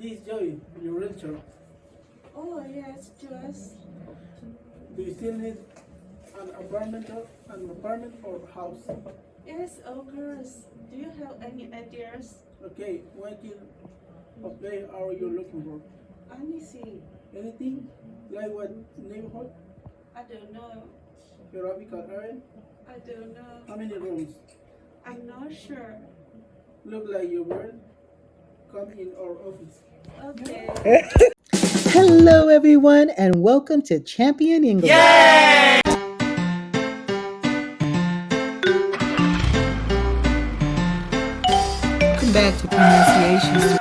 This is Joey, your realtor. Oh, yes, Joyce. Do you still need an apartment or house? Yes, of course. Do you have any ideas? Okay, what kind of place are you looking for? Anything. Anything? Like what neighborhood? I don't know. Geographical area? I don't know. How many rooms? I'm not sure. Look like you will come in our office. Okay. Hello, everyone, and welcome to Champion English. Yay! Welcome back to pronunciation.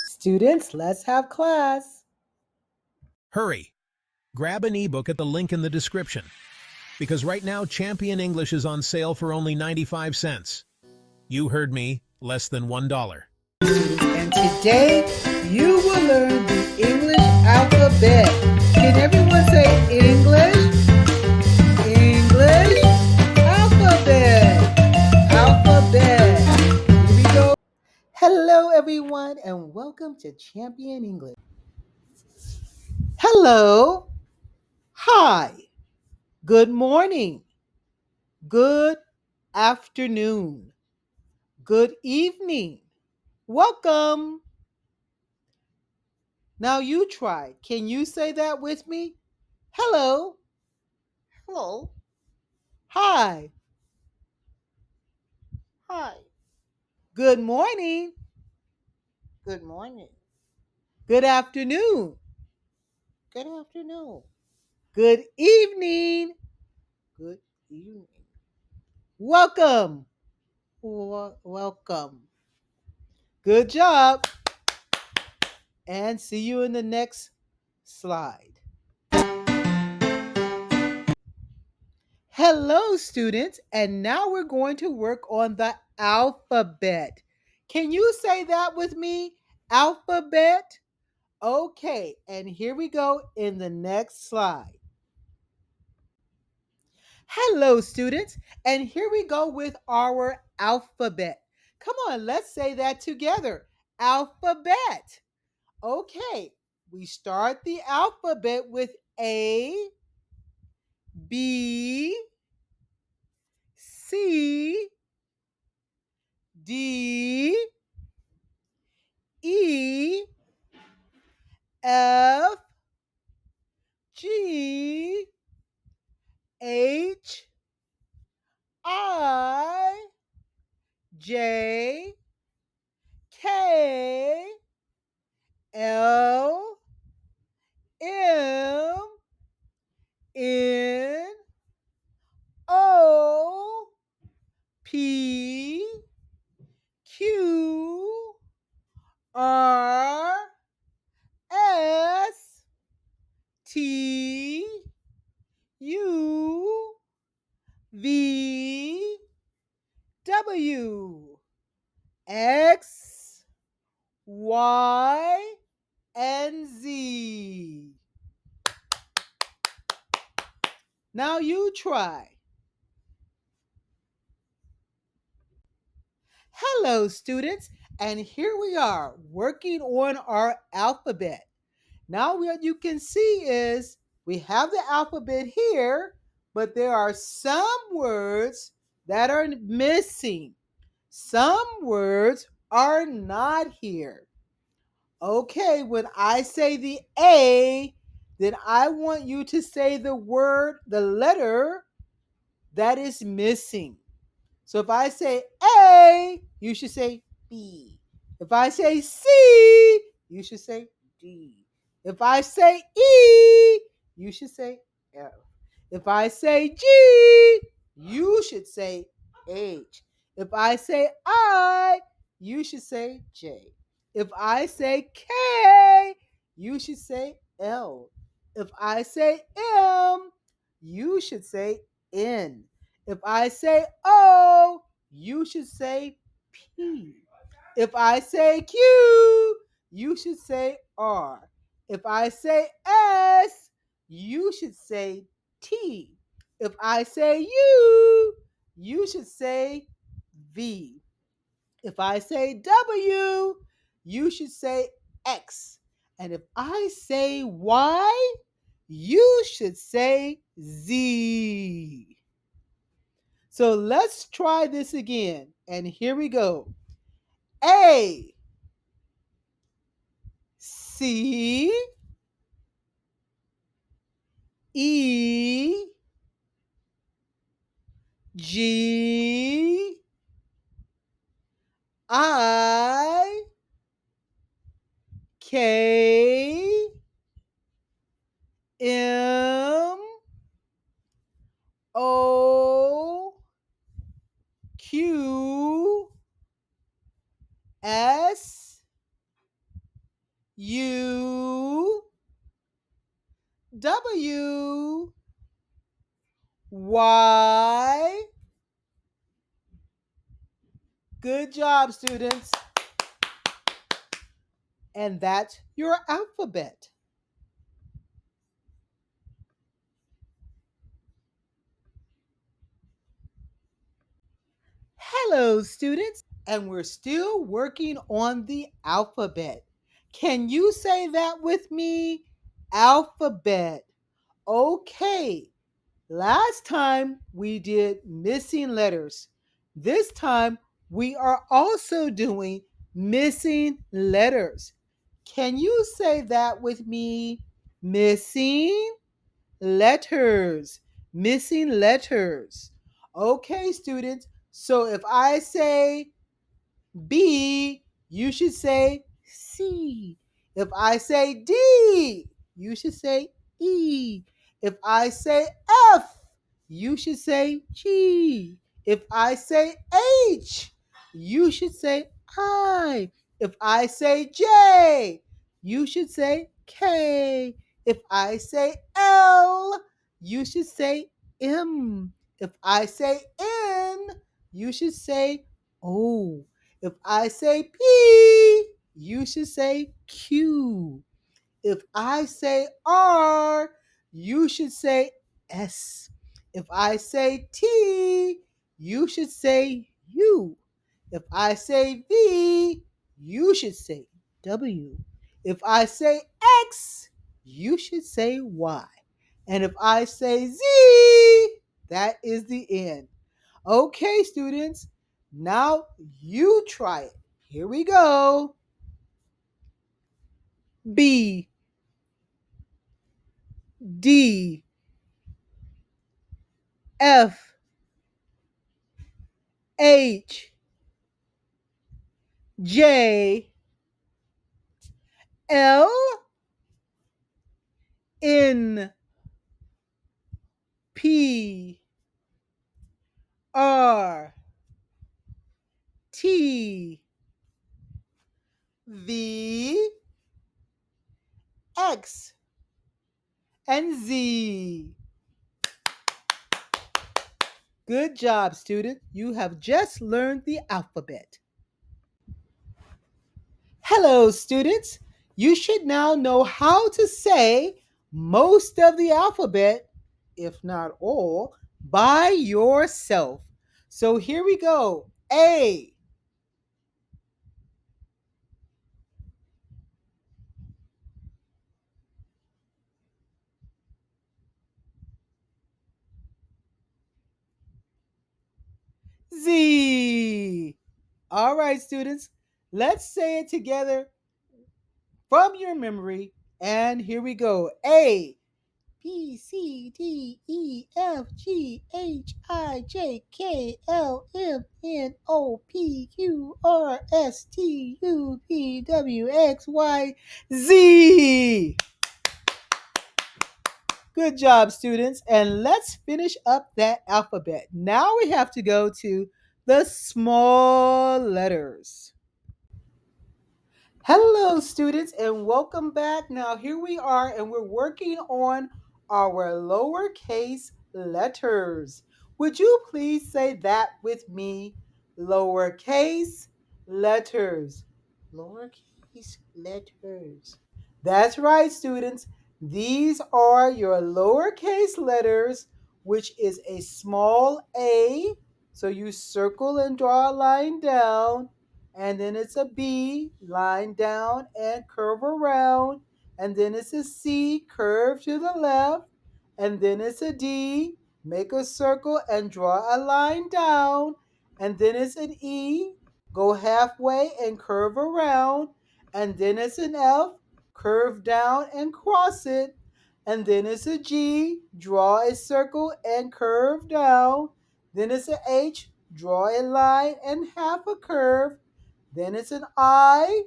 Students, let's have class. Hurry! Grab an ebook at the link in the description. Because right now, Champion English is on sale for only 95 cents. You heard me, less than $1. And today, you will learn the English alphabet. Can everyone say English? English alphabet. Alphabet. Here we go. Hello, everyone, and welcome to Champion English. Hello. Hi. Good morning. Good afternoon. Good evening. Welcome. Now you try. Can you say that with me? Hello. Hello. Hi. Hi. Good morning. Good morning. Good afternoon. Good afternoon. Good evening. Good evening. Welcome. Welcome. Good job. And see you in the next slide. Hello, students. And now we're going to work on the alphabet. Can you say that with me? Alphabet? Okay, and here we go in the next slide. Hello, students. And here we go with our alphabet. Come on, let's say that together. Alphabet. Okay, we start the alphabet with A, B, C, D, E, F, G, H, I, J, K, L, M, N, O, P, Q, R, S, T, U, V, W, X, Y, and Z. Now you try. Hello, students, and here we are working on our alphabet. Now what you can see is we have the alphabet here, but there are some words that are missing. Some words are not here. Okay, when I say the A, then I want you to say the word, the letter that is missing. So if I say A, you should say B. If I say C, you should say D. If I say E, you should say F. If I say G, you should say H. If I say I, you should say J. If I say K, you should say L. If I say M, you should say N. If I say O, you should say P. If I say Q, you should say R. If I say S, you should say T. If I say U, you should say V. If I say W, you should say X. And if I say Y, you should say Z. So let's try this again. And here we go. A, C, E, G, I, K, M, O, Q, S, U, W, Y. Good job, students. And that's your alphabet. Hello, students. And we're still working on the alphabet. Can you say that with me? Alphabet. Okay. Last time we did missing letters. This time we are also doing missing letters. Can you say that with me? Missing letters. Missing letters. Okay, students. So if I say B, you should say C. If I say D, you should say E. If I say F, you should say G. If I say H, you should say I. If I say J, you should say K. If I say L, you should say M. If I say N, you should say O. If I say P, you should say Q. If I say R, you should say S. If I say T, you should say U. If I say V, you should say W. If I say X, you should say Y. And if I say Z, that is the end. Okay, students, now you try it. Here we go. B, D, F, H, J, L, N, P, R, T, V, X, and Z. Good job, student. You have just learned the alphabet. Hello, students. You should now know how to say most of the alphabet, if not all, by yourself. So here we go. A, Z. All right, students, let's say it together from your memory. And here we go. A, B, C, D, E, F, G, H, I, J, K, L, M, N, O, P, Q, R, S, T, U, V, W, X, Y, Z. Good job, students. And let's finish up that alphabet. Now we have to go to the small letters. Hello, students, and welcome back. Now, here we are, and we're working on our lowercase letters. Would you please say that with me? Lowercase letters. Lowercase letters. That's right, students. These are your lowercase letters, which is a small a. So you circle and draw a line down, and then it's a B, line down and curve around, and then it's a C, curve to the left, and then it's a D, make a circle and draw a line down, and then it's an E, go halfway and curve around, and then it's an F, curve down and cross it, and then it's a G, draw a circle and curve down, then it's a H, draw a line and half a curve, then it's an I,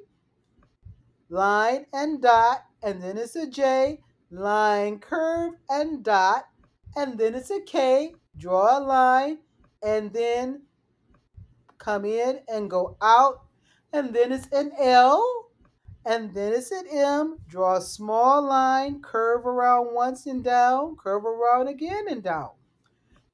line and dot, and then it's a J, line, curve, and dot, and then it's a K, draw a line, and then come in and go out, and then it's an L, and then it's an M, draw a small line, curve around once and down, curve around again and down.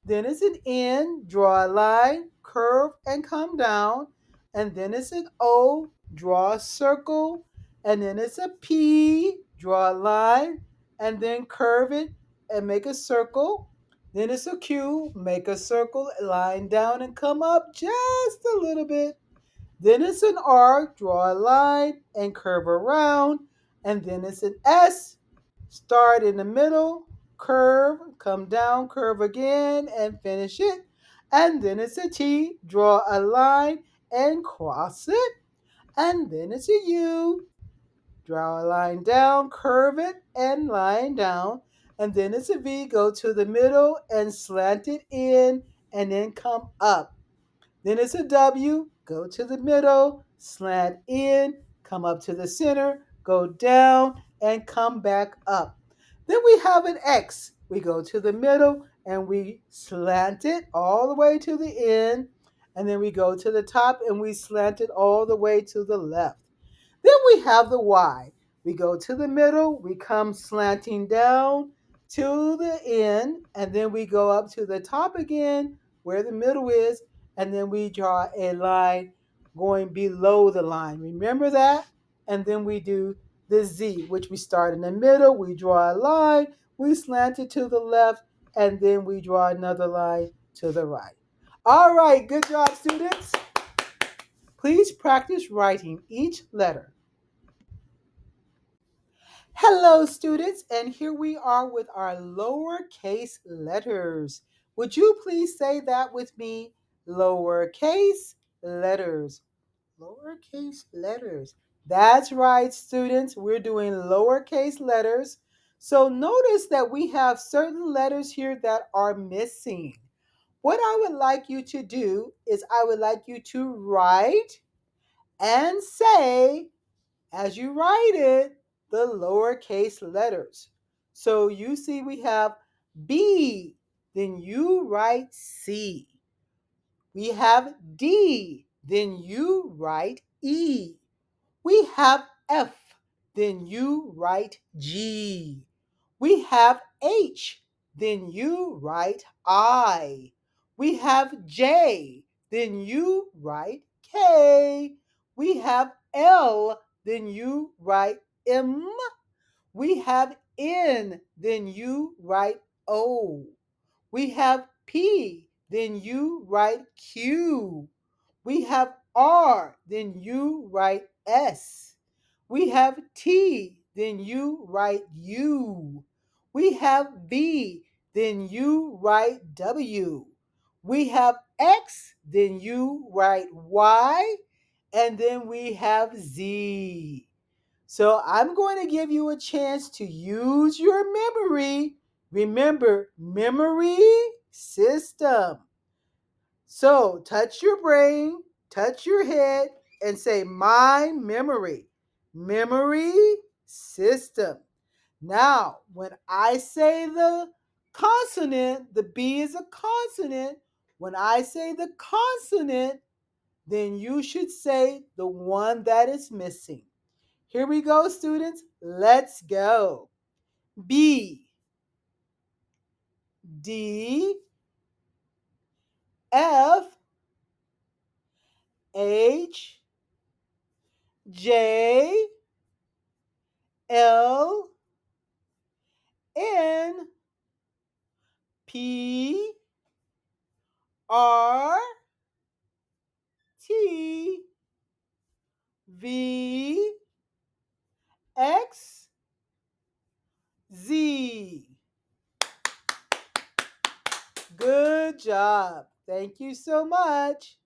Then it's an N, draw a line, curve, and come down. And then it's an O, draw a circle. And then it's a P, draw a line, and then curve it and make a circle. Then it's a Q, make a circle, line down and come up just a little bit. Then it's an R, draw a line and curve around. And then it's an S, start in the middle, curve, come down, curve again, and finish it. And then it's a T, draw a line and cross it. And then it's a U, draw a line down, curve it, and line down. And then it's a V, go to the middle and slant it in, and then come up. Then it's a W, go to the middle, slant in, come up to the center, go down, and come back up. Then we have an X. We go to the middle and we slant it all the way to the end. And then we go to the top and we slant it all the way to the left. Then we have the Y. We go to the middle, we come slanting down to the end, and then we go up to the top again where the middle is, and then we draw a line going below the line. Remember that? And then we do the Z, which we start in the middle, we draw a line, we slant it to the left, and then we draw another line to the right. All right, good job, students. Please practice writing each letter. Hello, students, and here we are with our lowercase letters. Would you please say that with me? Lowercase letters. Lowercase letters. That's right, students. We're doing lowercase letters. So notice that we have certain letters here that are missing. What I would like you to do is I would like you to write and say, as you write it, the lowercase letters. So you see we have B, then you write C. We have D, then you write E. We have F, then you write G. We have H, then you write I. We have J, then you write K. We have L, then you write M. We have N, then you write O. We have P, then you write Q. We have R, then you write S. We have T, then you write U. We have V, then you write W. We have X, then you write Y. And then we have Z. So I'm going to give you a chance to use your memory. Remember, memory system. So touch your brain, touch your head, and say, my memory. Memory system. Now, when I say the consonant, the B is a consonant. When I say the consonant, then you should say the one that is missing. Here we go, students. Let's go. B, D, F, H, J, L, N, P, R, T, V, X, Z. Good job. Thank you so much.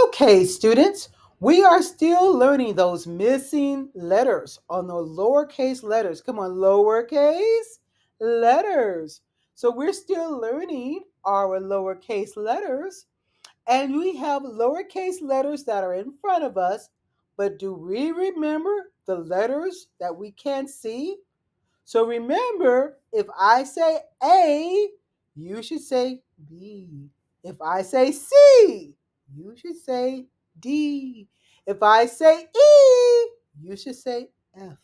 Okay, students, we are still learning those missing letters on the lowercase letters. Come on, lowercase letters. So we're still learning our lowercase letters, and we have lowercase letters that are in front of us. But do we remember the letters that we can't see? So remember, if I say A, you should say B. If I say C, you should say D. If I say E, you should say F.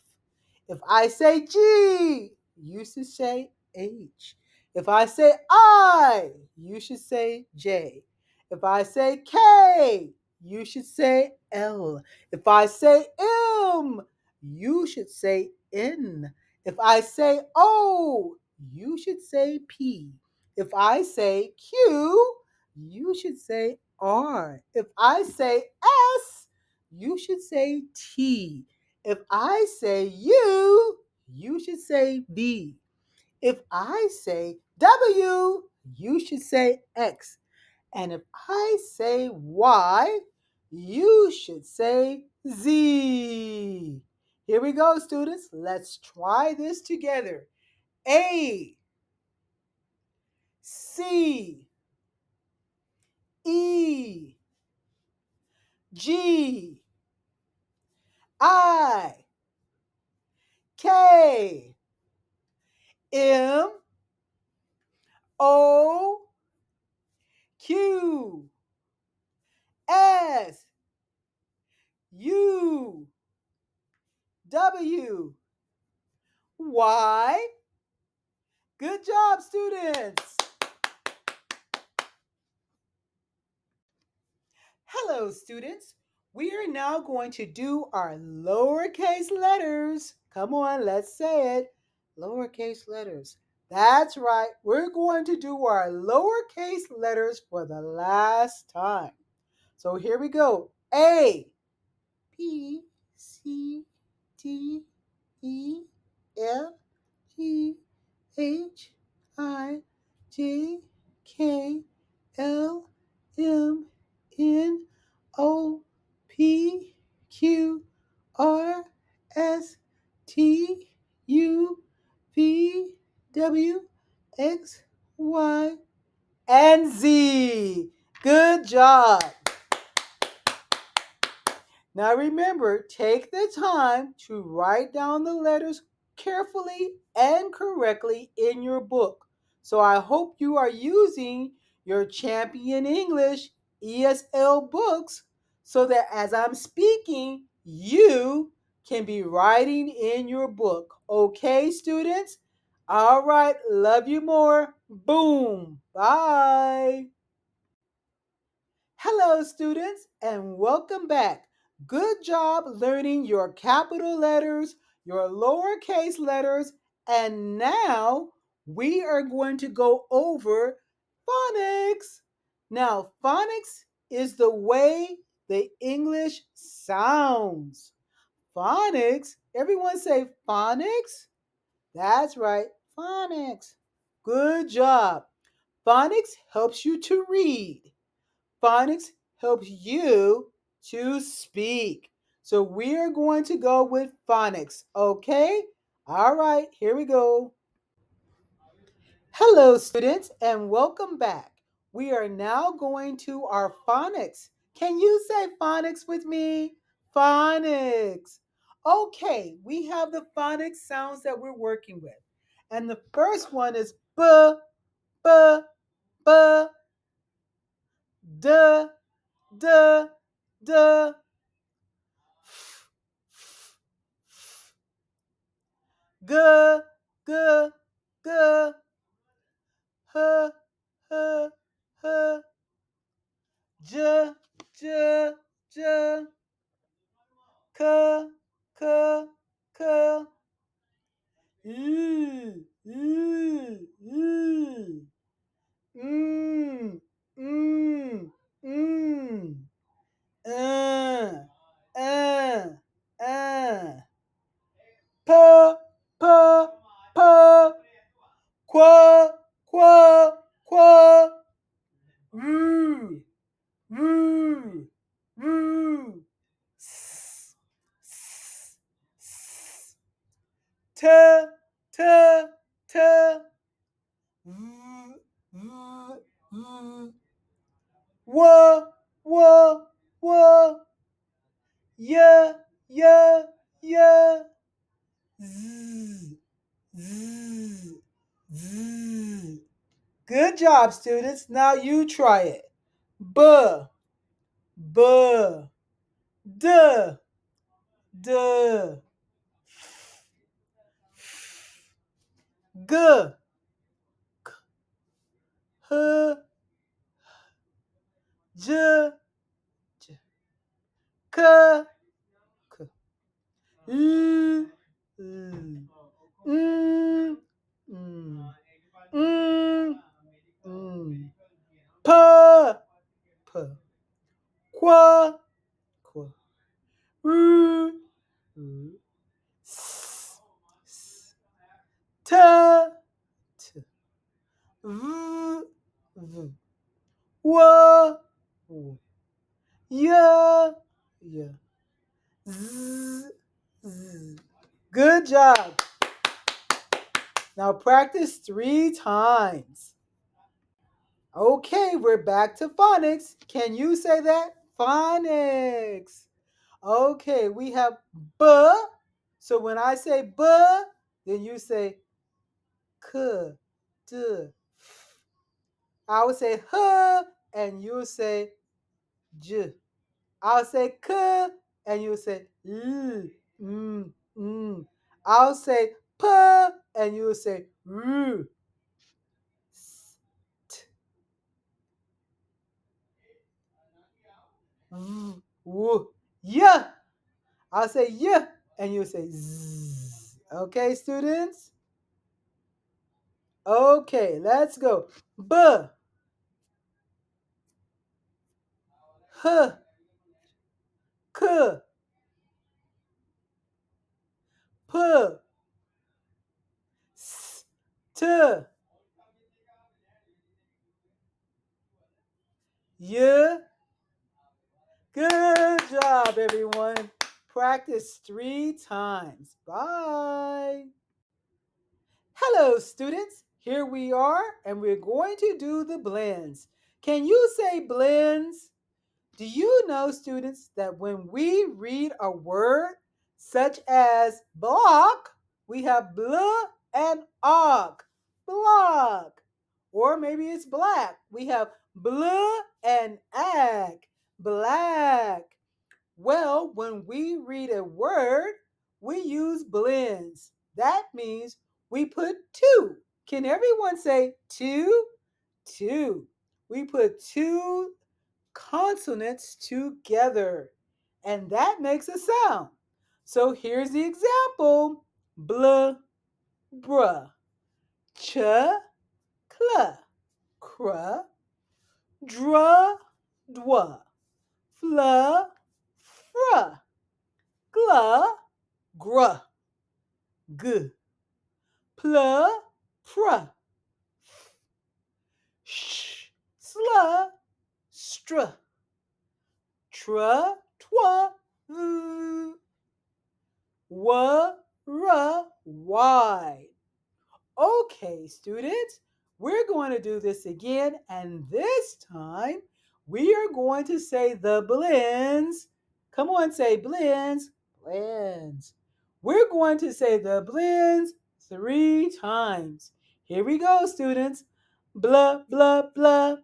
If I say G, you should say H. If I say I, you should say J. If I say K, you should say L. If I say M, you should say N. If I say O, you should say P. If I say Q, you should say R. If I say S, you should say T. If I say U, you should say V. If I say W, you should say X. And if I say Y, you should say Z. Here we go, students. Let's try this together. A, C, E, G, I, K, M, O, Q, S, U, W, Y. Good job, students. Hello, students. We are now going to do our lowercase letters. Come on, let's say it. Lowercase letters. That's right. We're going to do our lowercase letters for the last time. So here we go. A, B, C, D, E, F, G, H, I, J, K, L, M, N, O, P, Q, R, S, T, U, V, W, X, Y, and Z. Good job. Now remember, take the time to write down the letters carefully and correctly in your book. So I hope you are using your Champion English ESL books so that as I'm speaking, you can be writing in your book. Okay, students? All right, love you more. Boom. Bye. Hello, students, and welcome back. Good job learning your capital letters, your lowercase letters, and now we are going to go over phonics. Now, phonics is the way the English sounds. Phonics, everyone say phonics? That's right, phonics. Good job. Phonics helps you to read. Phonics helps you to speak. So we're going to go with phonics, okay? All right, here we go. Hello, students, and welcome back. We are now going to our phonics. Can you say phonics with me? Phonics. Okay, we have the phonics sounds that we're working with. And the first one is b, b, b, d, d, d, g, g, g, h, h, h, j, j, j, k, k, k, l, l, l, mm, mm, mm, uh, t, t, v, v, v, w, w, w, y, y, y, z, z, z. Good job, students. Now you try it. B, b, d, d, g, h, j, k, k, l, l, mm, mm, p, p, qua, qua, r, s, s, t, t, v, v, w, w, y, y, z, z. Good job. Now practice 3 times. Okay, we're back to phonics. Can you say that? Phonics. Okay, we have b. So when I say b, then you say k, d, f. I will say h, and you'll say j. I'll say k, and you'll say l, I'll say p, and you'll say r. Yeah. I'll say yeah, and you'll say zzz. Okay, students? Okay, let's go. B, h, k, p, s, t, y. Good job, everyone. Practice 3 times. Bye. Hello, students. Here we are, and we're going to do the blends. Can you say blends? Do you know, students, that when we read a word such as block, we have bl and og, block. Or maybe it's black. We have bl and ag, black. Well, when we read a word, we use blends. That means we put two. Can everyone say two? Two. We put two consonants together, and that makes a sound. So here's the example: bl, bruh, ch, cl, cr, dr, dwa, fl, fr, gl, gr, g, pl, pr, sh, sl, str, tr, twa, v, w, r, y. Okay, students, we're going to do this again, and this time we are going to say the blends. Come on, say blends, blends. We're going to say the blends 3 times. Here we go, students. Blah, blah, blah,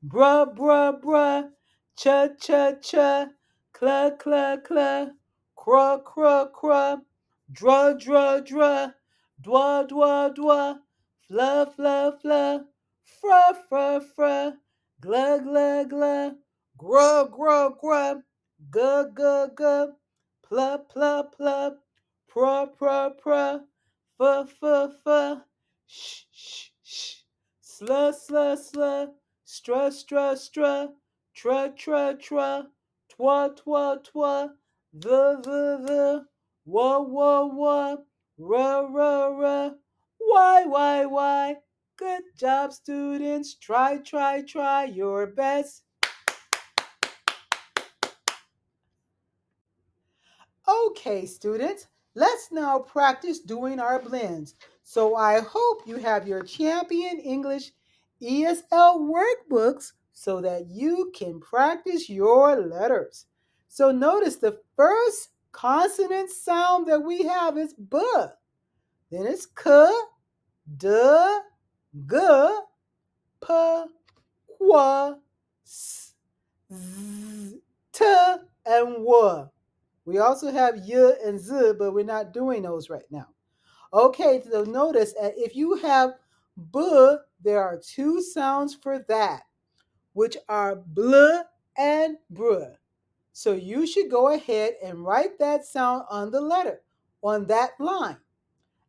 bruh, bruh, bruh, cha, cha, cha, cla, cla, cla, cra, cra, cra, dra, dra, dra, dwa, dwa, dwa, fla, fla, fla, fra, fra, fra, gla, gla, gla, gra, gra, gra, ga, ga, ga, pla, pla, pla, pra, pra, pra, fa, fa, fa, sh, sh, sh, sla, sla, sla, stra, stra, stra, tra, tra, tra, twa, twa, twa, the, wah, wah, wah, ra, ra, ra, why. Good job, students. Try your best. Okay, students. Let's now practice doing our blends. So I hope you have your Champion English ESL workbooks so that you can practice your letters. So notice the first consonant sound that we have is B. Then it's K, D, G, P, Qu, S, Z, T, and W. We also have Y and Z, but we're not doing those right now. Okay, so notice that if you have B, there are two sounds for that, which are bl and br. So you should go ahead and write that sound on the letter, on that line.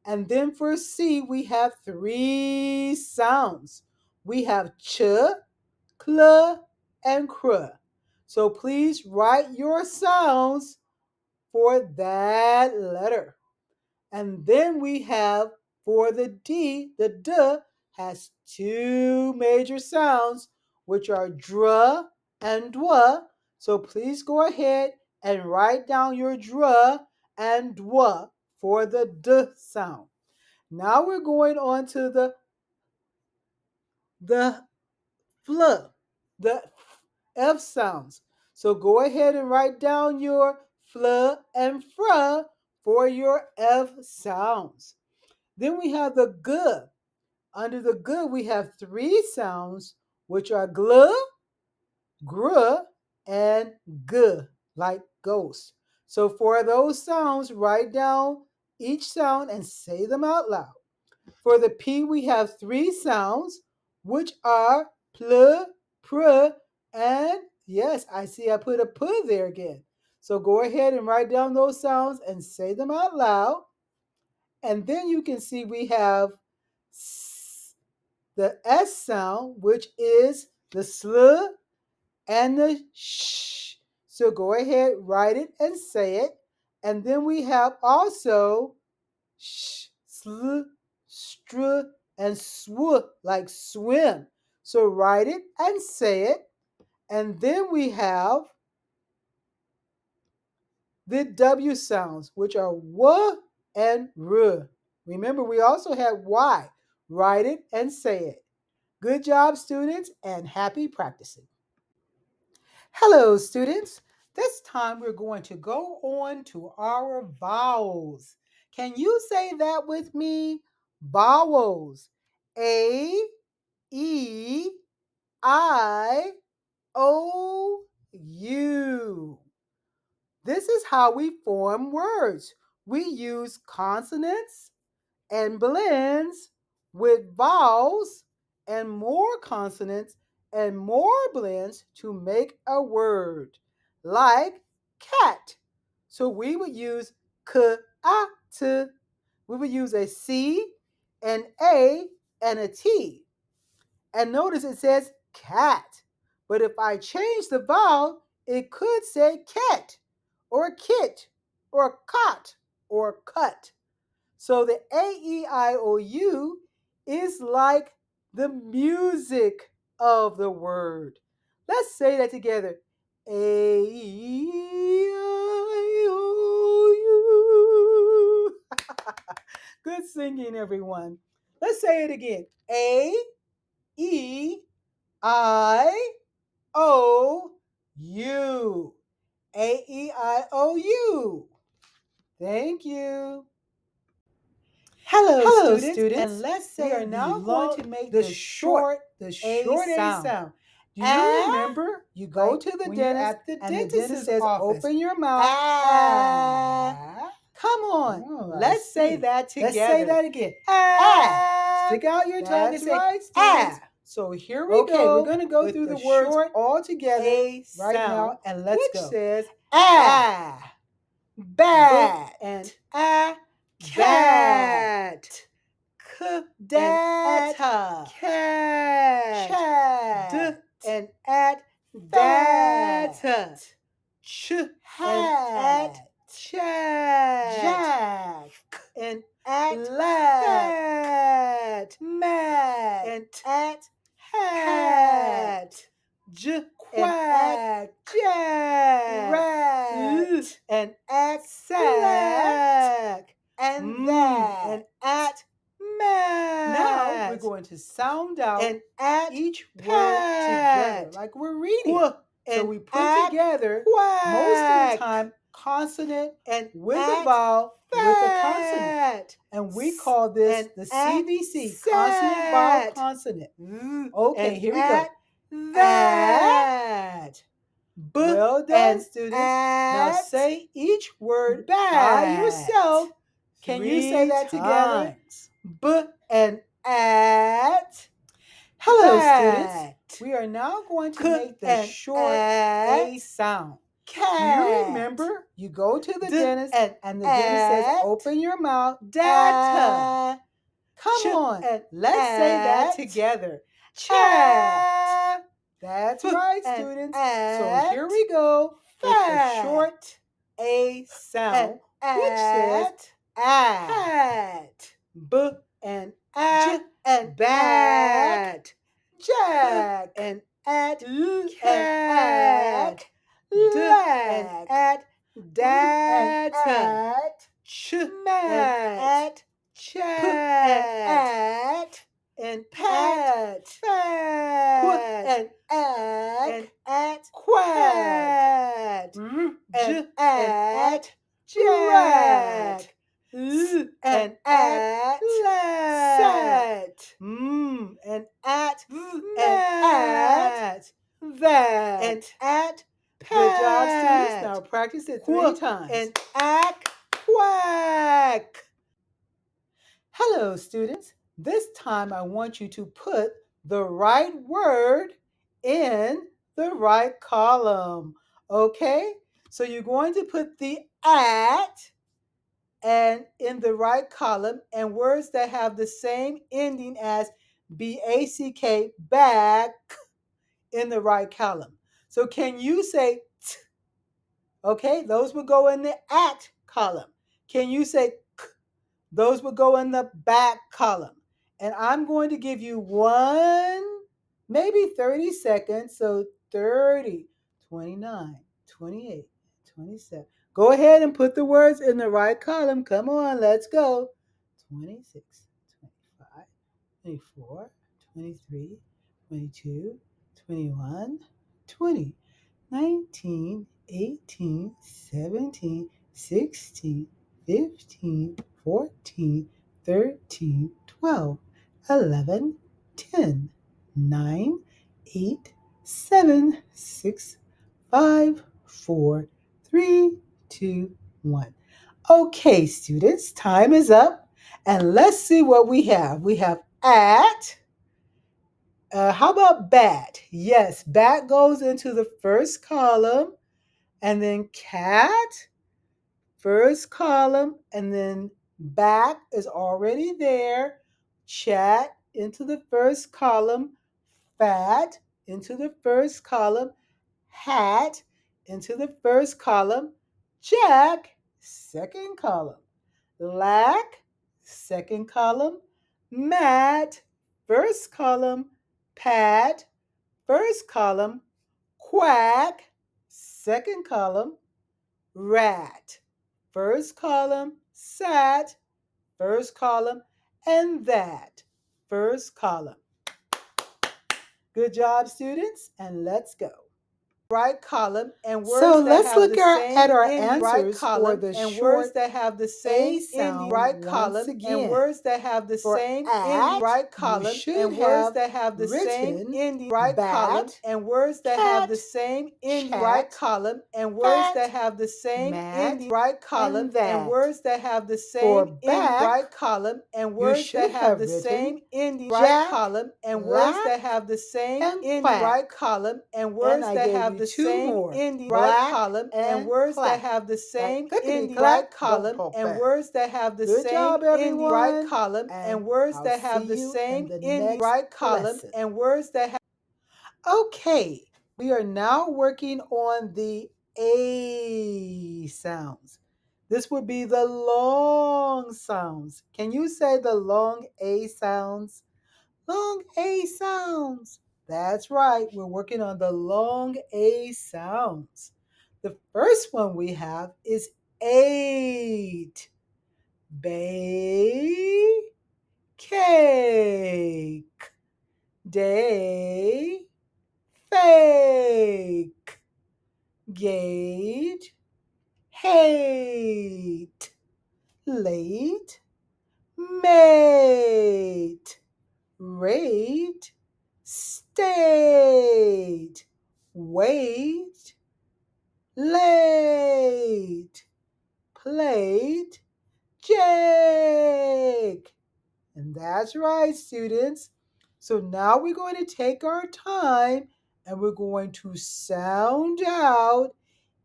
And then for C, we have three sounds. We have ch, kl, and kr. So please write your sounds for that letter. And then we have for the D, the D has two major sounds, which are dr and dw. So please go ahead and write down your dr and dw for the D sound. Now we're going on to the fl, the F sounds. So go ahead and write down your fl and fr for your F sounds. Then we have the g. Under the g, we have three sounds, which are gl, gr, and g, like ghost. So for those sounds, write down each sound and say them out loud. For the P, we have three sounds, which are pl, pr, and yes, I see I put a p there again. So go ahead and write down those sounds and say them out loud. And then you can see we have the S sound, which is the sl and the sh. So go ahead, write it and say it. And then we have also sh, sl, str, and sw, like swim. So write it and say it. And then we have the W sounds, which are w and r. Remember, we also have y. Write it and say it. Good job, students, and happy practicing. Hello, students. This time we're going to go on to our vowels. Can you say that with me? Vowels. A, E, I, O, U. This is how we form words. We use consonants and blends with vowels and more consonants and more blends to make a word, like cat. So we would use k, a, t. We would use a C, an A, and a T. And notice it says cat. But if I change the vowel, it could say cat, or kit, or cot, or cut. So the A-E-I-O-U is like the music of the word. Let's say that together. A-E-I-O-U. Good singing, everyone. Let's say it again. A-E-I-O-U. A-E-I-O-U. Thank you. Hello, students, and let's say we are now going to make the short A sound. Do you remember? You go to the dentist, and the dentist says, "Open your mouth." Ah. Come on, let's say that together. Let's say that again. Ah. Stick out your tongue and say, right, ah. So here we go. We're going to go through the words all together right now, and let's go. Which says ah, bat, and ah. Cat, data, cat, d and at data, ch and at chat, jack and at lat, mat and at hat, quack, jack, rat and at sack, and that, and at, mat. Now we're going to sound out and at each word together, like we're reading. So we put together most of the time consonant and with a vowel with a consonant. And we call this the CVC, consonant, vowel, consonant. Okay, here we go. That. Well done, students. Now say each word by yourself. Can you say that together? B and at. Hello, students. We are now going to make the short A sound. Cat. Do you remember? You go to the dentist and the dentist says, open your mouth. Data. Come on. Let's say that together. Chat. That's right, students. So here we go with the short A sound, which says at. B and at and bat. Jack and at cat. D and at data. Ch and at chat. And pat, fat, and at quack, and at jack, and at set, and at that, and at pat. Good job, students. Now practice it 3 times. And ack, quack. Hello, students. This time I want you to put the right word in the right column. Okay? So you're going to put the at and in the right column and words that have the same ending as BACK, back, in the right column. So can you say t? Okay, those will go in the at column. Can you say k? Those will go in the back column. And I'm going to give you maybe 30 seconds. So 30, 29, 28, 27. Go ahead and put the words in the right column. Come on, let's go. 26, 25, 24, 23, 22, 21, 20, 19, 18, 17, 16, 15, 14, 13, 12, 11, 10, 9, 8, 7, 6, 5, 4, 3, 2, 1. Okay, students, time is up. And let's see what we have. We have at. How about bat? Yes, bat goes into the first column. And then cat, first column, and then back is already there. Chat into the first column. Fat into the first column. Hat into the first column. Jack, second column. Lack, second column. Mat, first column. Pat, first column. Quack, second column. Rat, first column. Sat, first column. And that, first column. Good job, students, and let's go. Right column and words So that let's have look the same at our ending. Right answers column for the and short words that have the same A sound ending. Right once column again. and words that have the For same at, ending. Right you column should and words have that have the same written ending. Right bat, column and words that have the cat, same ending. chat, Right column and words fat, that have the same mat, ending. Right column and that. and words that have the For same ending. back, Right column and you words should that have have the written same ending. Right jack, column and words that lack, have the same and ending. quack. Right column and words I that gave have you the 2 same more. ending. Black Right column and and words that clack. have the same Clickety ending. clack, Right column don't and back. words that have the Good same job, ending. Right everyone. column And and words I'll that have see the you same in the ending. next Right column lesson. and words that have. Okay, we are now working on the A sounds. This would be the long sounds. Can you say the long A sounds? Long A sounds. That's right. We're working on the long A sounds. The first one we have is 8. Bake, cake. Day, fake. Gate, hate. Late, mate. Rate, state. Wait, late. Plate, Jake. And that's right, students. So now we're going to take our time and we're going to sound out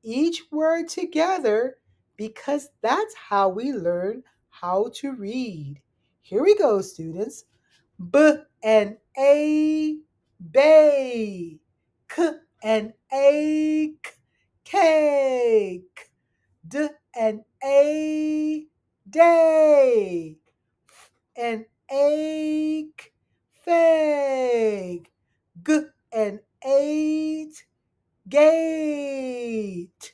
each word together because that's how we learn how to read. Here we go, students. B and A, bay. K and A, cake. D and A, day. An ache, fake. G and 8, gate.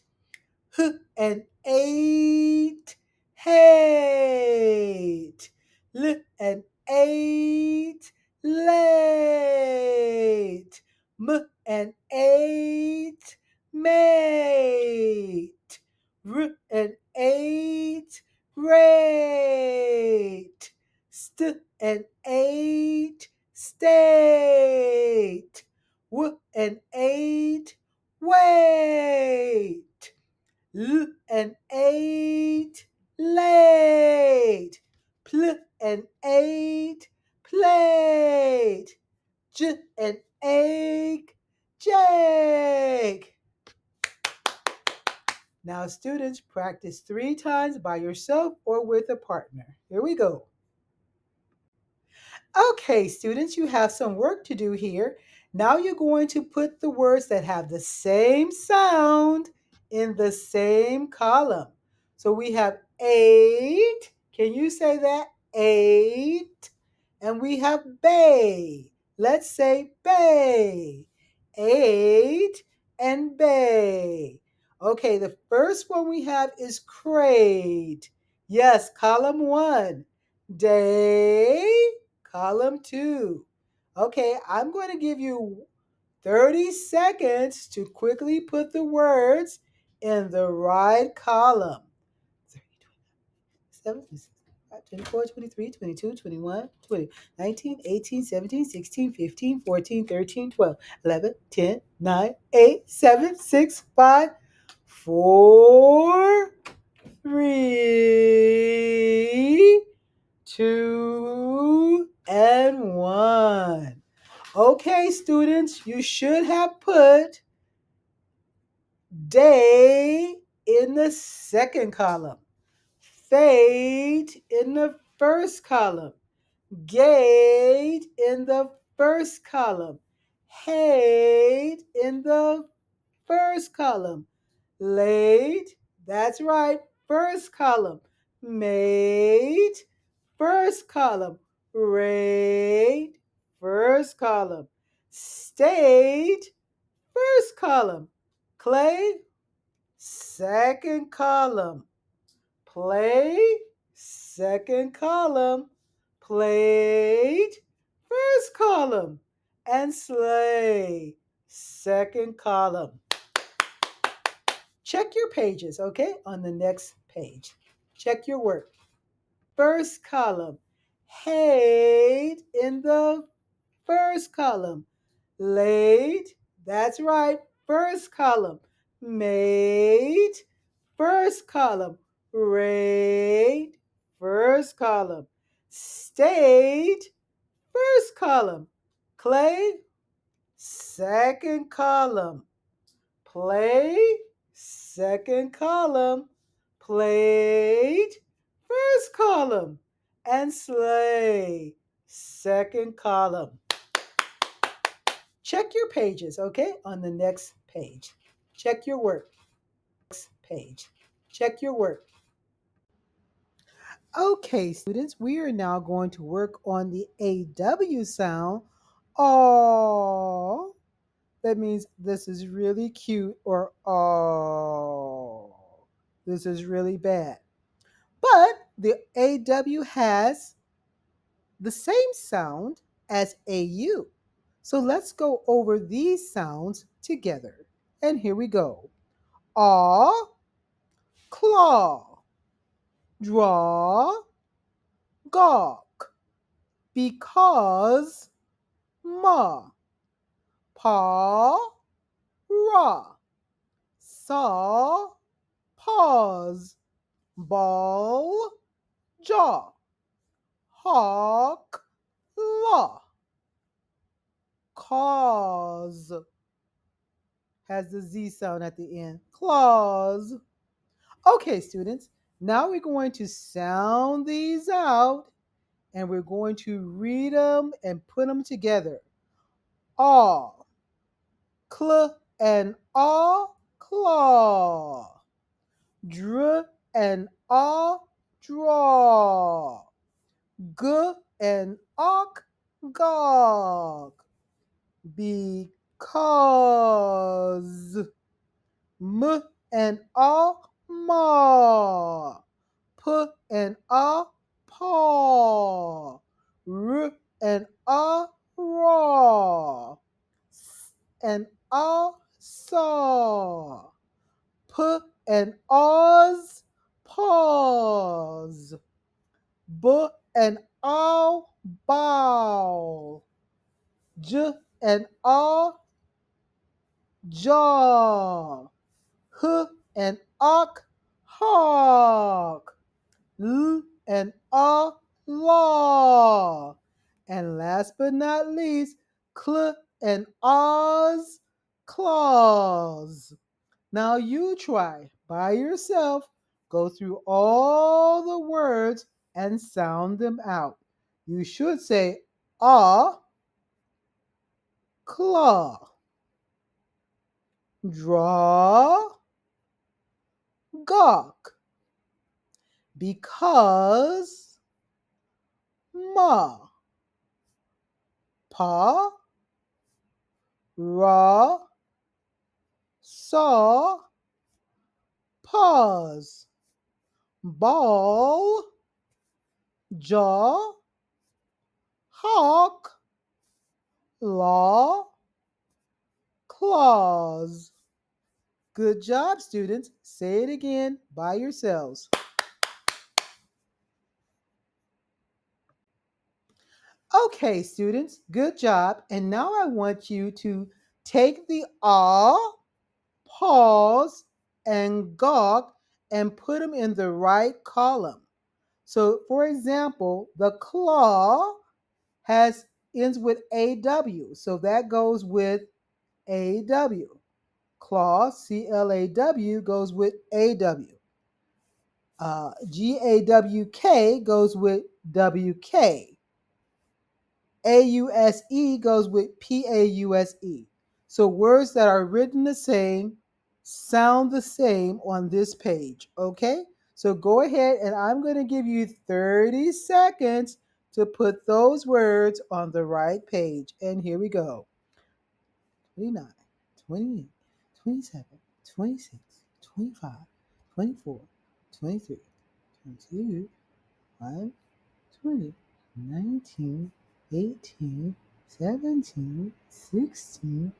H and 8, hate. L and 8, late. M and 8, mate. R and 8, rate. St and 8, state. W and 8, wait. L and 8, late. Pl and 8, plate. J and 8, Jake. Now, students, practice 3 times by yourself or with a partner. Here we go. Okay, students, you have some work to do here. Now you're going to put the words that have the same sound in the same column. So we have 8. Can you say that? 8. And we have bay. Let's say bay. 8 and bay. Okay, the first one we have is crate. Yes, column 1. Day. Column 2. Okay, I'm going to give you 30 seconds to quickly put the words in the right column. 30, 24, 23, 22, 21, 20, 19, 18, 17, 16, 15, 14, 13, 12, 11, 10, 9, 8, 7, 6, 5, 4, 3, 2, and 1. Okay, students, you should have put day in the second column, fate in the first column, gate in the first column, hate in the first column, late, that's right, first column, mate, first column, rate, first column, state, first column, clay, second column, play, second column, plate, first column, and sleigh, second column. Check your pages, okay, on the next page. Check your work. First column, hate in the first column. Late, that's right, first column. Mate, first column. Rate, first column. State, first column. Clay, second column. Play, second column. Plate, first column. And sleigh, second column. Check your pages, okay, on the next page. Check your work. Next page. Check your work. Okay, students, we are now going to work on the AW sound. Oh, that means this is really cute, or oh, this is really bad. But the AW has the same sound as AU. So let's go over these sounds together. And here we go. Aw, claw, draw, gawk, because, ma, paw, raw, saw, pause, ball, jaw, hawk, law, cause has the Z sound at the end. Claws. Okay, students, now we're going to sound these out and we're going to read them and put them together. Aw, cl and aw, claw. Dr and aw, draw. G and awk, gawk. Because. M and a, ma. P and a, paw. R and a, raw. S and a, saw. P and a's, paws. B and a, bow. J and a, jaw. H and awk, hawk. L and a, law. And last but not least, cl and ah's, claws. Now you try by yourself, go through all the words and sound them out. You should say ah, claw, draw, gawk, because, ma, paw, raw, saw, pause, ball, jaw, hawk, law, claws. Good job, students. Say it again by yourselves. Okay, students, good job. And now I want you to take the ah, pause, and gawk and put them in the right column. So, for example, the claw has ends with AW. So that goes with AW. Claw, CLAW, goes with AW. GAWK goes with WK. AUSE goes with PAUSE. So words that are written the same sound the same on this page, okay? So go ahead and I'm going to give you 30 seconds to put those words on the right page. And here we go. 29, 28, 27, 26, 25, 24, 23, 22, 5, 20, 19, 18, 17, 16,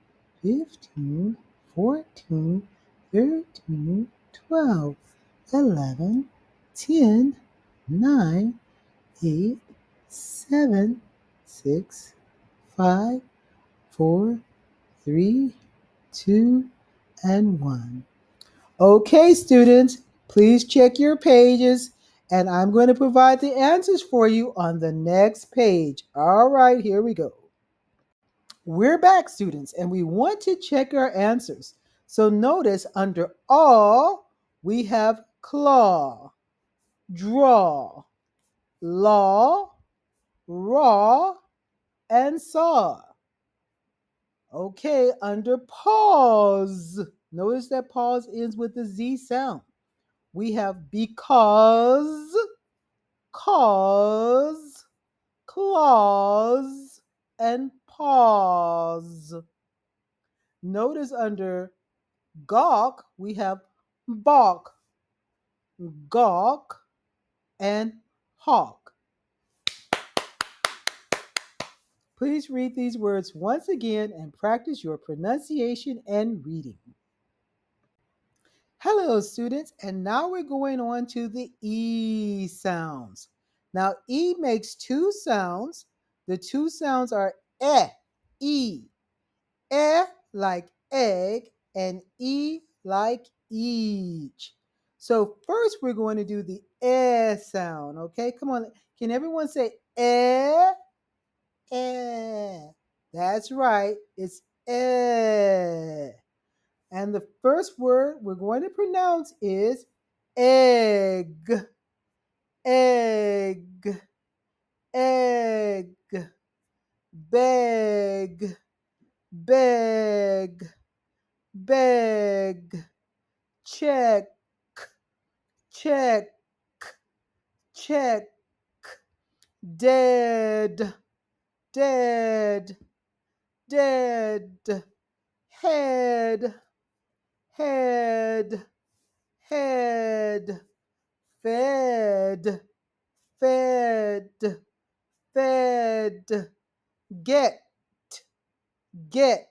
15, 14, 13, 12, 11, 10, 9, 8, 7, 6, 5, 4, 3, 2, and 1. Okay, students, please check your pages, and I'm going to provide the answers for you on the next page. All right, here we go. We're back, students, and we want to check our answers. So notice under all, we have claw, draw, law, raw, and saw. Okay, under pause, notice that pause ends with the Z sound. We have because, cause, clause, and pause. Notice under gawk, we have balk, gawk, and hawk. Please read these words once again and practice your pronunciation and reading. Hello, students, and now we're going on to the E sounds. Now, E makes two sounds. The two sounds are E. E like egg, and E like each. So first we're going to do the sound, okay? Come on, can everyone say eh? That's right, it's eh. And the first word we're going to pronounce is egg, egg, egg, beg, beg, beg, check, check, check, dead, dead, dead, head, head, head, fed, fed, fed, get, get,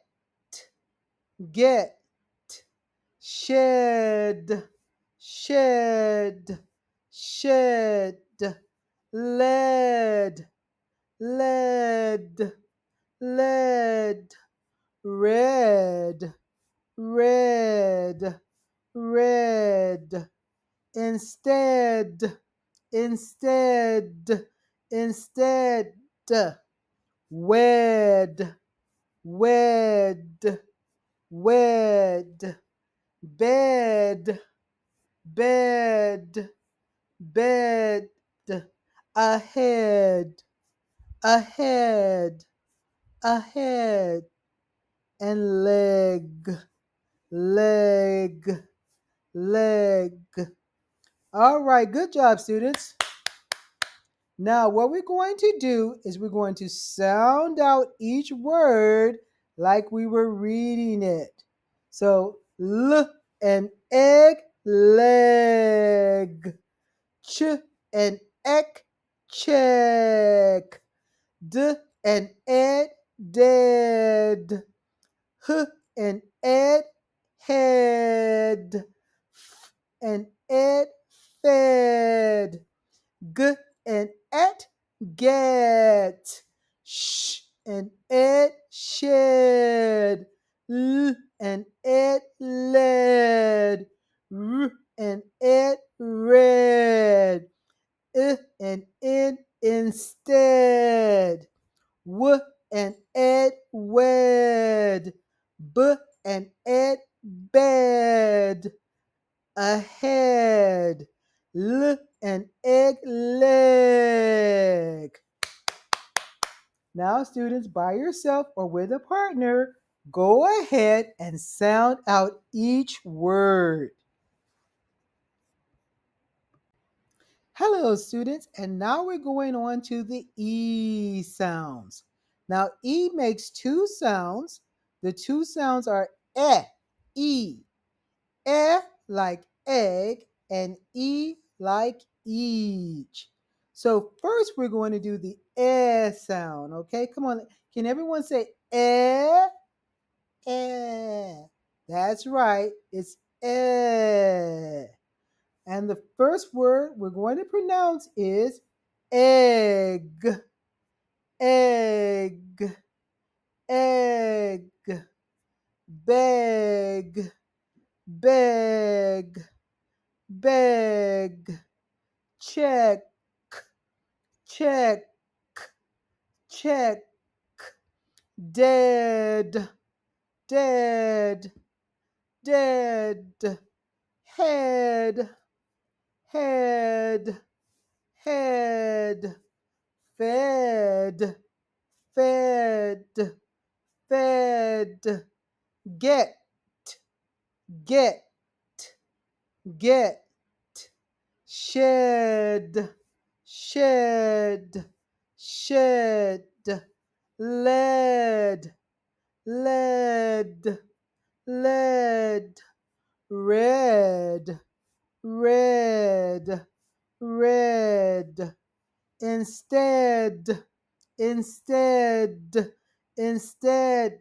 get, shed, shed, shed, lead, lead, lead, red, red, red, instead, instead, instead, wed, wed, wed, bed, bed, bed, ahead, ahead, ahead, and leg, leg, leg. All right, good job, students. Now, what we're going to do is we're going to sound out each word like we were reading it. So, L and egg, leg. Ch and ek, check. D and ed, dead. H and ed, head. F and ed, fed. G and et, get. Sh and ed, shed. L and ed, led. R and ed, red. I and in, instead. W and ed, wed. B and ed, bed. Ahead. L and egg, leg. Now, students, by yourself or with a partner, go ahead and sound out each word. Hello, students, and now we're going on to the E sounds. Now, E makes two sounds. The two sounds are E. E like egg, and E like each. So first we're going to do the sound, okay? Come on, can everyone say eh? That's right, it's eh. And the first word we're going to pronounce is egg, egg, egg, beg, beg, beg, check, check, check, dead, dead, dead, head, head, head, fed, fed, fed, get, get, get, shed, shed, shed, lead, lead, lead, red, red, red, instead, instead, instead,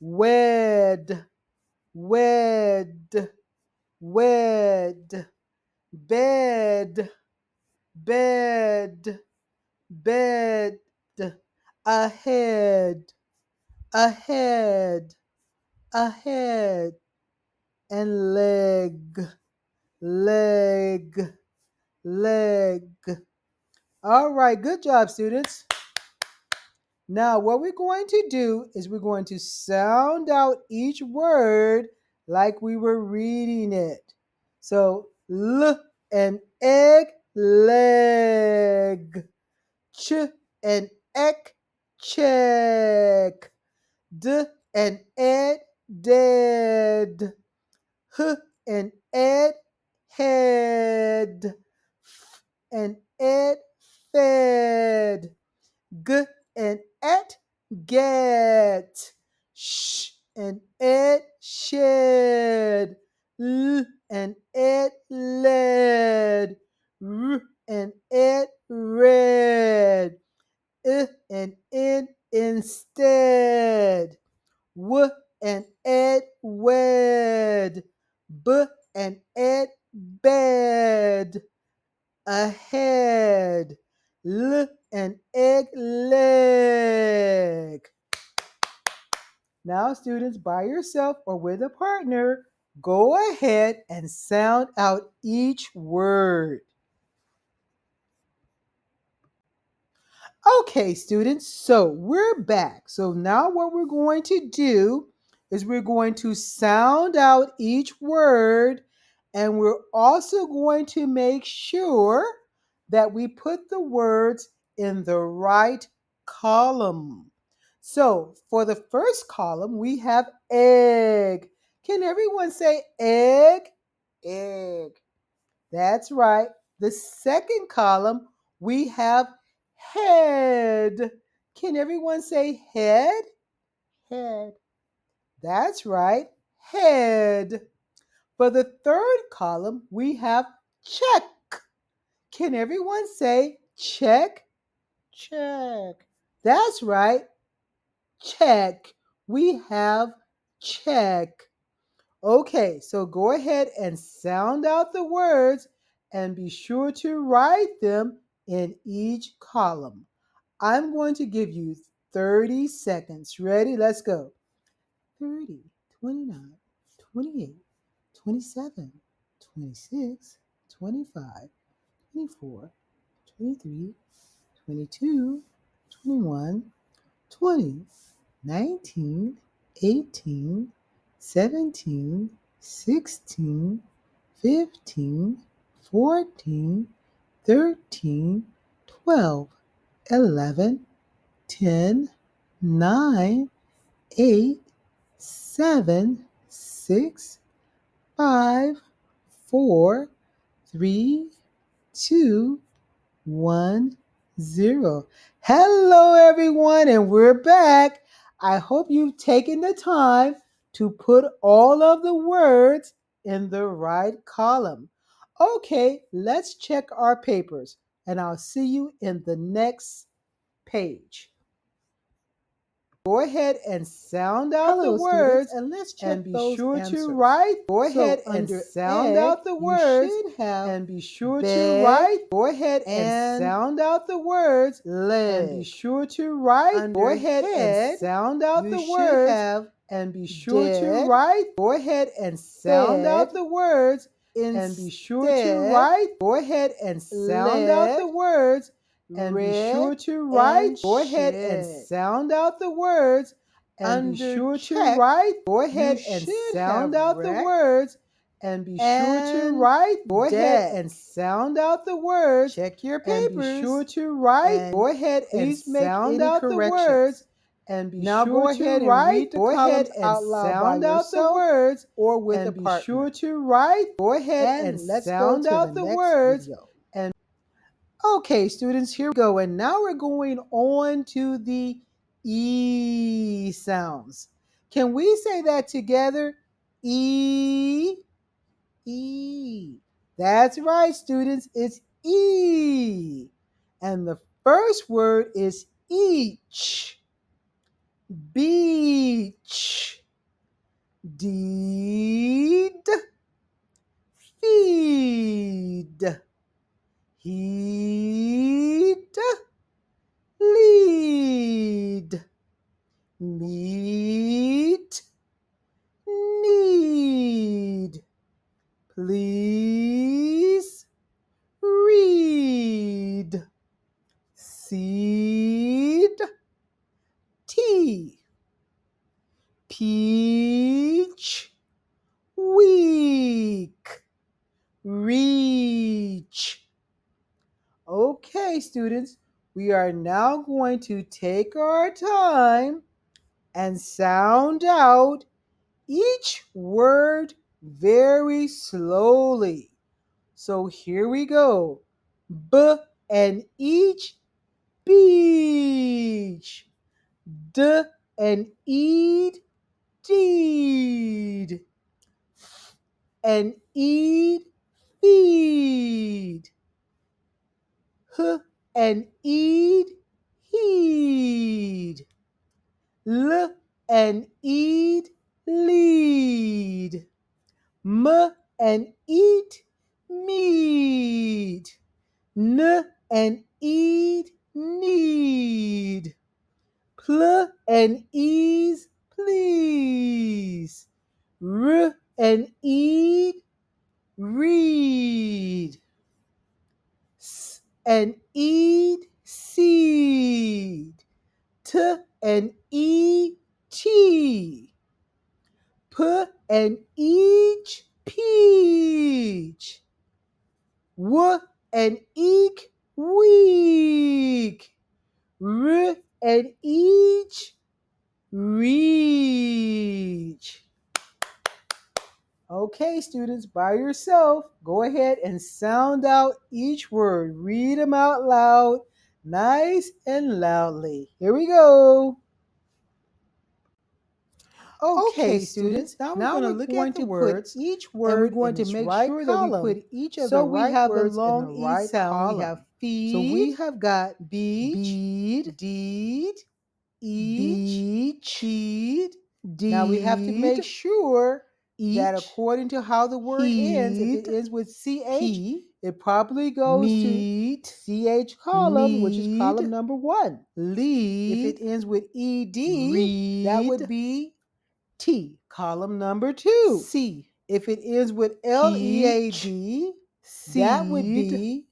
wed, wed, wed, bed, bed, bed, ahead, ahead, ahead, and leg, leg, leg. All right, good job, students. Now, what we're going to do is we're going to sound out each word like we were reading it. So, L and egg, leg. Ch and ek, check. D and ed, dead. H and ed, head. F and ed, fed. G and et, get. Sh and ed, shed. L and ed, led. R and ed, red. I and in, instead. W and ed, wed. B and ed, bed. Ahead. L and egg, leg. Now, students, by yourself or with a partner, go ahead and sound out each word. Okay, students, so we're back. So now what we're going to do is we're going to sound out each word, and we're also going to make sure that we put the words in the right column. So for the first column, we have egg. Can everyone say egg? Egg. That's right. The second column, we have head. Can everyone say head? Head. That's right. Head. For the third column, we have check. Can everyone say check? Check. That's right. Check. We have check. Okay, so go ahead and sound out the words and be sure to write them in each column. I'm going to give you 30 seconds. Ready? Let's go. 30, 29, 28, 27, 26, 25, 24, 23, 22, 21, 20, 19, 18, 17, 16, 15, 14, 13, 12, 11, 10, 9, 8, 7, 6, 5, 4, 3, 2, 1, 0. Hello, everyone, and we're back. I hope you've taken the time to put all of the words in the right column. Okay, let's check our papers, and I'll see you in the next page. Go ahead and sound out the words, and let's check and be those sure answers. to write. Go ahead and under sound egg, out the you words, should have and be sure to bed write. Go ahead and and sound out the words, and be leg. sure to write. Go Under ahead and head, sound out you the should words, have and be sure to dead, write. Go ahead and sound out fed, the words, and be sure to instead, write. Go ahead and sound out the led, words, and be sure read, to write. and Go ahead and shed. sound out the words, and be Under sure to check, write. Go you ahead and should sound have out the wreck words, and be sure to and write. Go ahead deck. and sound out the words, Check your and be papers sure to write. and Go ahead and please make sound any out the corrections. words, and be Now sure go to ahead and write. read the Go ahead columns and out loud by sound out the yourself words, or with a and be partner. sure to write. Go ahead and And let's go sound to out the the next words. video. And okay, students, here we go. And now we're going on to the E sounds. Can we say that together? E, E. That's right, students. It's E. And the first word is each. Beach. Deed. Feed. Heed. Lead. Meet. Need. Please. Read. Seed. Tea. Peach. Week. Reach. Okay, students, we are now going to take our time and sound out each word very slowly. So here we go. B and each, beach. D and eed, deed. F and eed, feed. H and eed, heed. L and eed, lead. M and eat, meet. N and eed, need. Pl and ease, please. R and eed, read. S and eed, seed. T and e, tea. P and each, peach. W and eek, week. R and each, reach. Okay, students, by yourself, go ahead and sound out each word. Read them out loud, nice and loudly. Here we go. Okay, students, now we're going to look at the words, each word, and we're going to make sure that we put each of the right words in the right column. We have feed, so we have got beach, bead, deed, each, feed, deed. Now we have to make sure that according to how the word ends, if it ends with CH, it probably goes to CH column, which is column number 1. Lead. If it ends with ED, read, that would be T, column number 2. C. If it ends with LEAD, that would be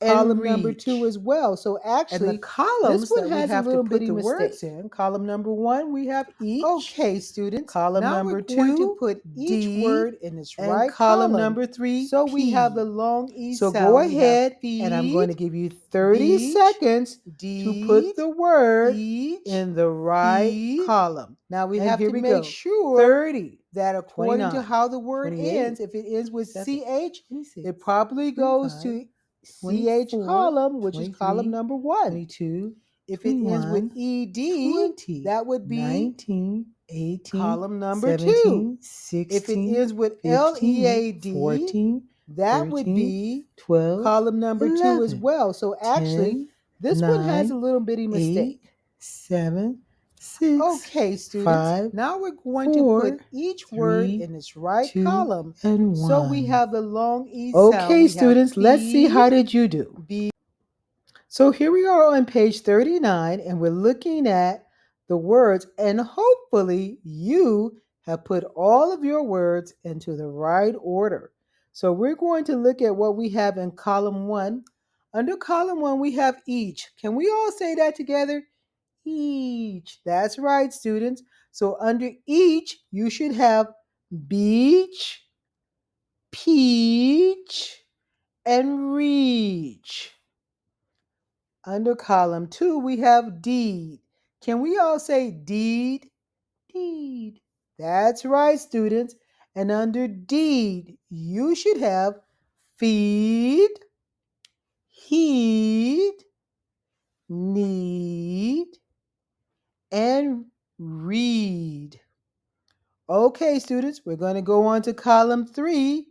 column number 2 as well. So actually, and the columns this one has a little bitty mistakes in. Column number 1, we have each. Okay, students. Column now number 2, going to put each word in its right column. Number 3, so we have the long E sound. So go ahead, and I'm going to give you 30 seconds to put the word in the right column. Now we have to make sure 30 that according to how the word ends, if it ends with CH, it probably goes to CH column, which is column number 1. 22. If it ends with ED, 20, that would be 19, 18, column number 17, 2. 16, if it ends with 15, LEAD, 14, that 13, would be 12, column number 11, 2 as well. So actually, 10, this 9, one has a little bitty mistake. 8, 7, 6. Okay, students. 5, now we're going 4, to put each 3, word in its right 2, column. And 1. So we have the long E sound. Okay, students, let's see how did you do. So here we are on page 39, and we're looking at the words, and hopefully you have put all of your words into the right order. So we're going to look at what we have in column 1. Under column 1, we have each. Can we all say that together? Each. That's right, students. So under each, you should have beach, peach, and reach. Under column 2, we have deed. Can we all say deed? Deed. That's right, students. And under deed, you should have feed, heed, need, and read. Okay, students, we're going to go on to column 3.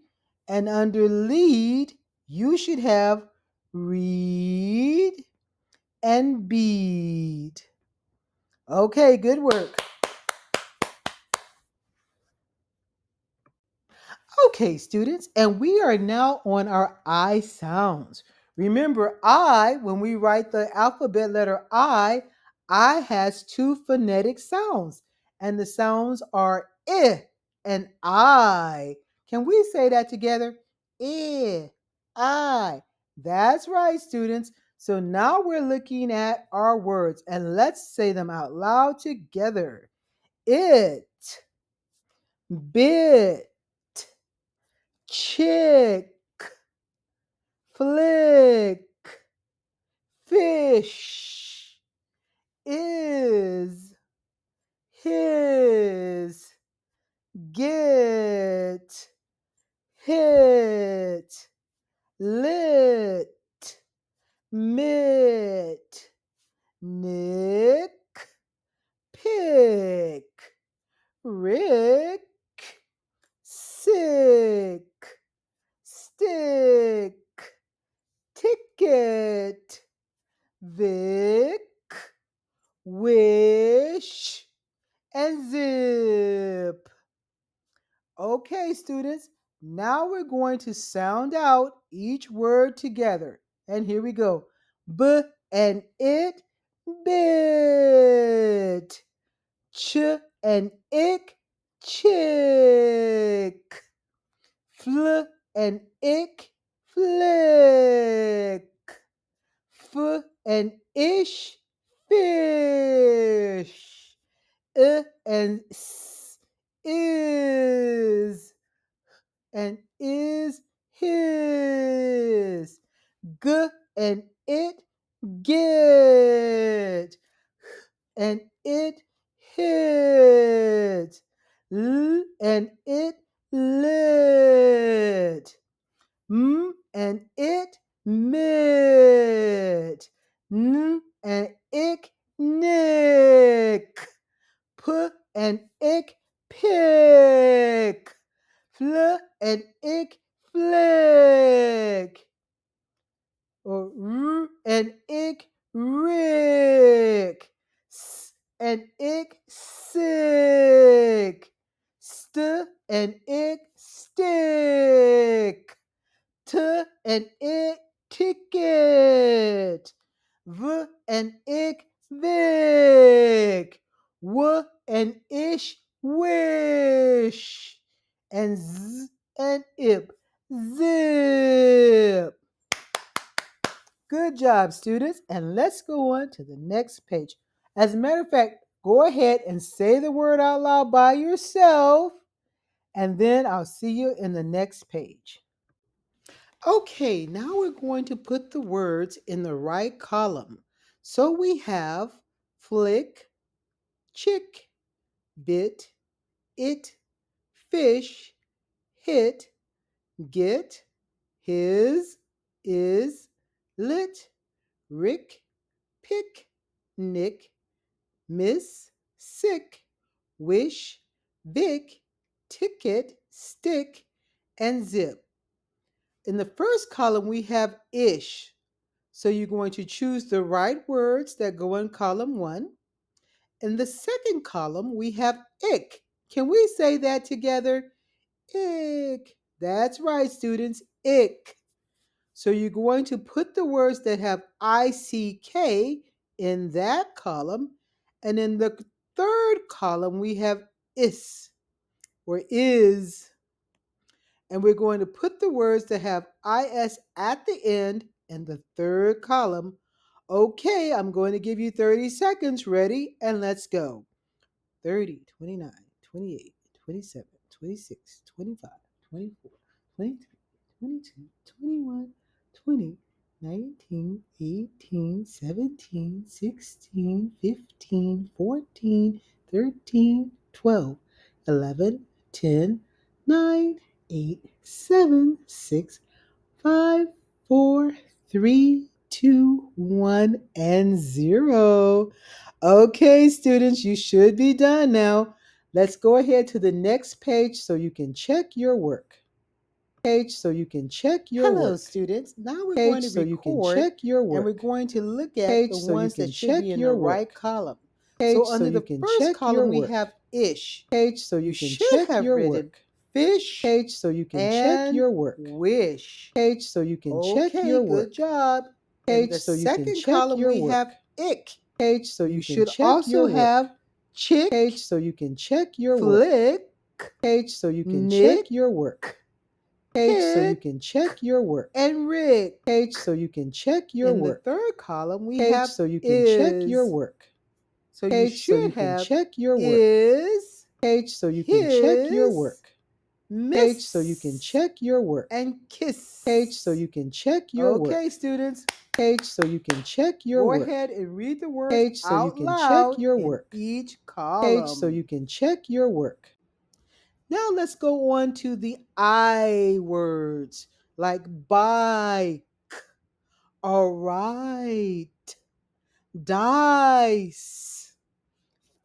And under lead, you should have read, and bead. Okay, good work. Okay, students, and we are now on our I sounds. Remember, I, when we write the alphabet letter I has two phonetic sounds, and the sounds are I and I. Can we say that together? I. That's right, students. So now we're looking at our words, and let's say them out loud together. It, bit, chick, flick, fish, is, his, get, hit, lit, mit, nick, pick, rick, sick, stick, ticket, Vic, wish, and zip. Okay, students, now we're going to sound out each word together. And here we go. B and it, bit. Ch and ick, chick. Fl and ick, flick. F and ish, fish. And s, and is his. G and it, get. And it hit. L and it lit. And it mit. N and ick nick. P and ick pick. Fl and ick flick. Or r and ick rick. S and ick sick. St and ick stick. T and ick ticket. V and ick Vic. W and ish wish. And z and ip zip. Good job, students. And let's go on to the next page. As a matter of fact, go ahead and say the word out loud by yourself, and then I'll see you in the next page. Okay, now we're going to put the words in the right column. So we have flick, chick, bit, it, fish, hit, get, his, is, lit, rick, pick, nick, miss, sick, wish, big, ticket, stick, and zip. In the first column, we have ish. So you're going to choose the right words that go in column 1. In the second column, we have ick. Can we say that together? Ick. That's right, students. Ick. So you're going to put the words that have ICK in that column. And in the third column, we have is or is. And we're going to put the words that have IS at the end in the third column. Okay, I'm going to give you 30 seconds. Ready? And let's go. 30, 29, 28, 27, 26, 25, 24, 23, 22, 21, 20, 19, 18, 17, 16, 15, 14, 13, 12, 11, 10, 9, 8, 7, 6, 5, 4, 3, 2, 1, and 0. Okay, students, you should be done now. Let's go ahead to the next page so you can check your work. Page so you can check your work. Hello, students. Now we're going to so you can record check your work. and we're going to look at Page the so you ones can that should check be in your the right work. column. Page So so under you the can first check column, your we work. have ish. Page so you can should check have your written work. fish. Page so you can check and your work. wish. Page so you can check Okay, your good work. job. In Page the so you can second check column, your we work. have ick. Page so You you can should check also your work. have chick, Page so you can check your work. flick, Page so you can Nick, check your work. Page so you kid, can check your work. and Rick. Page so you can check your In work. the third column, we Page have so you can is. check your work. So you Page so you should can have check your work. is, Page so you can check your his, work. miss, Page so you can check your work. and kiss. Page so you can check your work. Okay, students, Page so you can check your go work. ahead and read the words Page so you out can loud check your in work. each Page so column. you can check your work. Now let's go on to the I words like bike, all right, dice,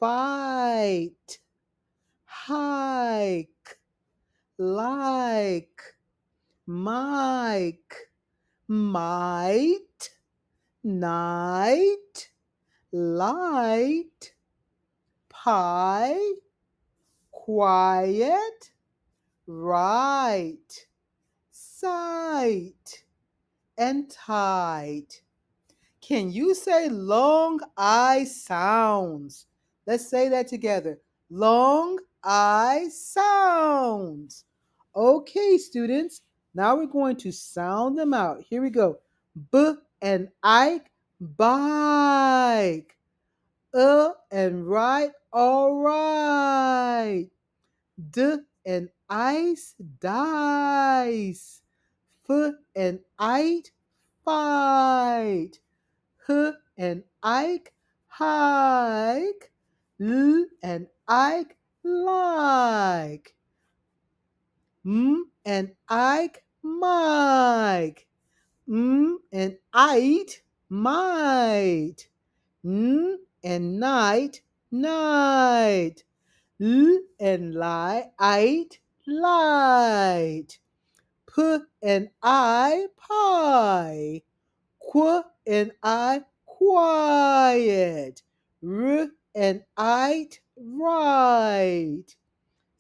fight, hike, like, Mike, might, night, light, pie, quiet, right, sight, and tight. Can you say long I sounds? Let's say that together. Long I sounds. Okay, students. Now we're going to sound them out. Here we go. B and Ike, bike. And right, all right. D and ice, dice. F and ite, fight. H and Ike, hike. L and Ike, like. M and Ike, Mike. And Ite, might. N and night, night. L and ite, light. P and I, pie. Qu and I, quiet. R and I, right.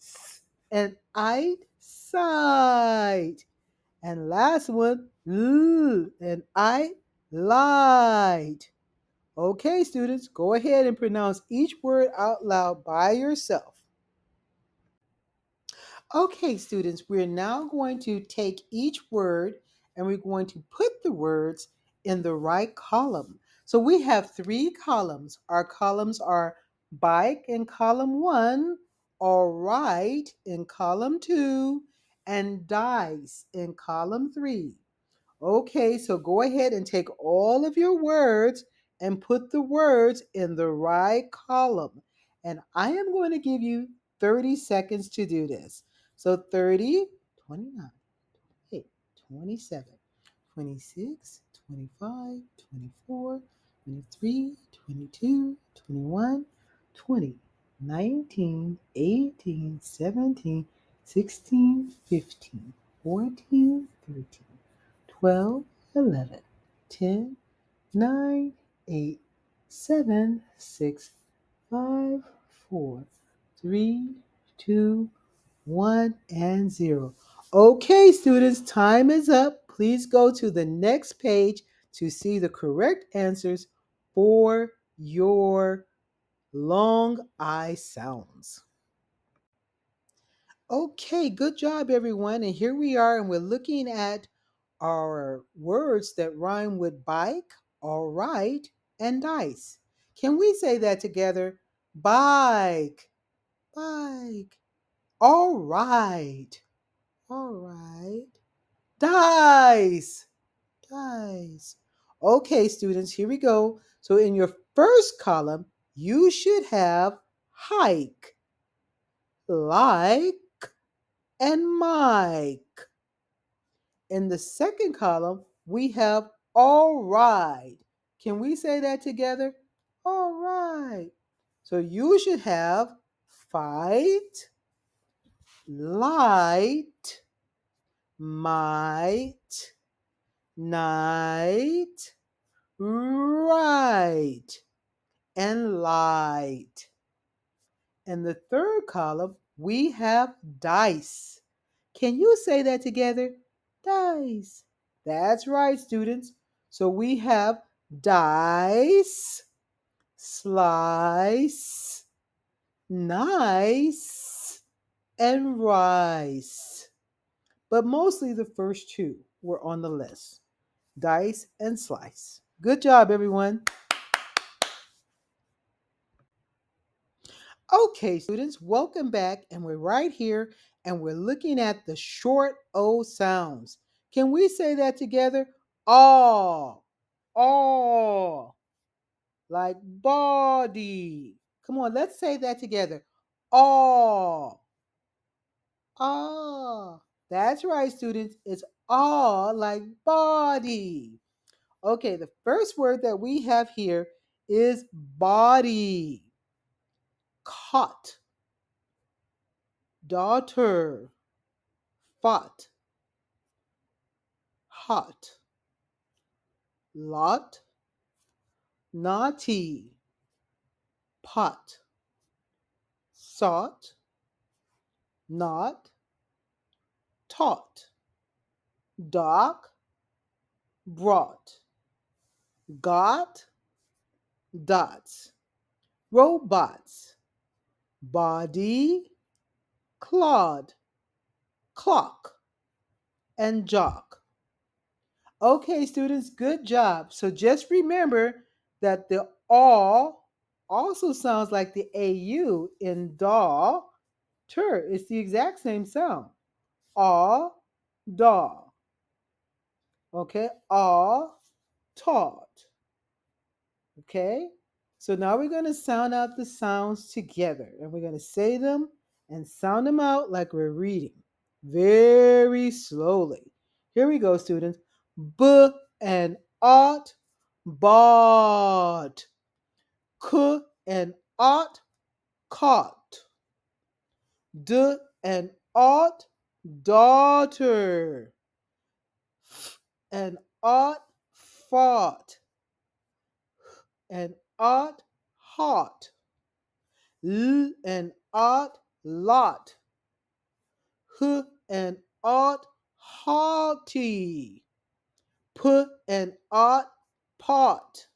S and I, sight. And last one, L and I, light. Okay, students, go ahead and pronounce each word out loud by yourself. Okay, students, we're now going to take each word and we're going to put the words in the right column. So we have 3 columns. Our columns are bike in column 1, all right in column 2, and dice in column 3. Okay, so go ahead and take all of your words and put the words in the right column. And I am going to give you 30 seconds to do this. So 30, 29, 28, 27, 26, 25, 24, 23, 22, 21, 20, 19, 18, 17, 16, 15, 14, 13. 12, 11, 10, 9, 8, 7, 6, 5, 4, 3, 2, 1, and 0. Okay, students, time is up. Please go to the next page to see the correct answers for your long I sounds. Okay, good job, everyone. And here we are, and we're looking at our words that rhyme with bike, all right, and dice. Can we say that together? Bike, bike. All right, all right. Dice, dice. Okay, students, here we go. So in your first column, you should have hike, like, and Mike. In the second column, we have all right. Can we say that together? All right. So you should have fight, light, might, night, right, and light. In the third column, we have dice. Can you say that together? Dice. That's right, students. So we have dice, slice, nice, and rice. But mostly the first two were on the list, dice and slice. Good job, everyone. Okay, students, welcome back. And we're right here and we're looking at the short O sounds. Can we say that together? All, all, like body. Come on, let's say that together. All, all. That's right, students. It's all like body. Okay, the first word that we have here is body. Cot, daughter, fought, hot, lot, naughty, pot, sought, not, taught, dock, brought, got, dots, robots, body, clod, clock, and jock. Okay, students, good job. So just remember that the all also sounds like the AU in daw, tur. It's the exact same sound. Aw, daw. Okay, aw, taught. Okay, so now we're going to sound out the sounds together and we're going to say them and sound them out like we're reading very slowly. Here we go, students. B and ought, bought. K and ought, caught. D and ought, daughter. F and ought, fought. And ought, hot. L and ought, lot. H and ought, haughty. P and ought, pot.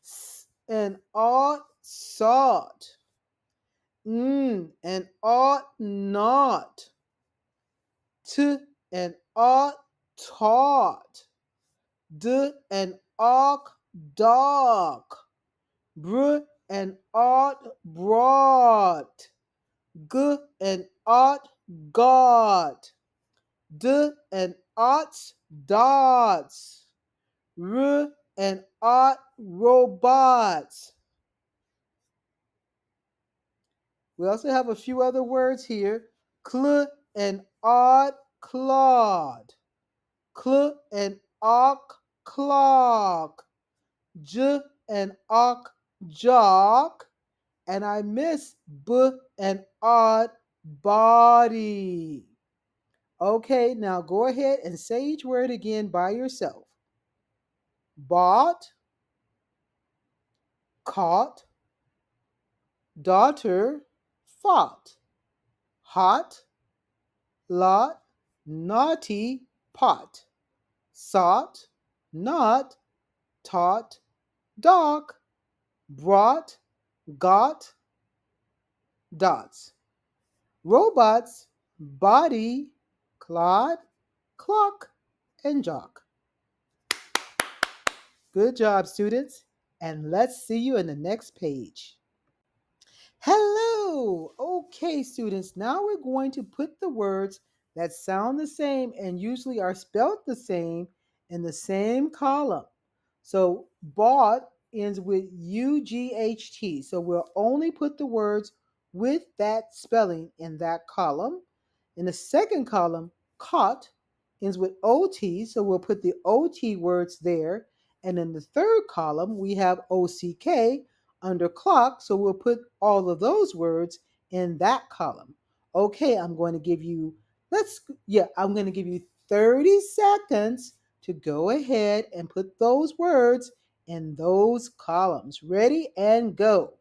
S and ought, sought. And ought not. T and ought, taught. D and ought, dog. Br and ought, brought. G and ought, got. D and oughts, dots. R and ought, robots. We also have a few other words here. Cl and ought, clod. Cl and ock, clock. J and ock, jock. And I miss b and odd, body. Okay, now go ahead and say each word again by yourself. Bought, caught, daughter, fought, hot, lot, naughty, pot, sought, not, taught, dog, brought, got, dots. Robots, body, clod, clock, and jock. Good job, students. And let's see you in the next page. Hello! Okay, students, now we're going to put the words that sound the same and usually are spelled the same in the same column. So, bought ends with UGHT. So, we'll only put the words with that spelling in that column. In the second column, caught ends with OT. So, we'll put the OT words there. And in the third column, we have OCK under clock, so we'll put all of those words in that column. Okay, I'm going to give you I'm going to give you 30 seconds to go ahead and put those words in those columns. Ready and go.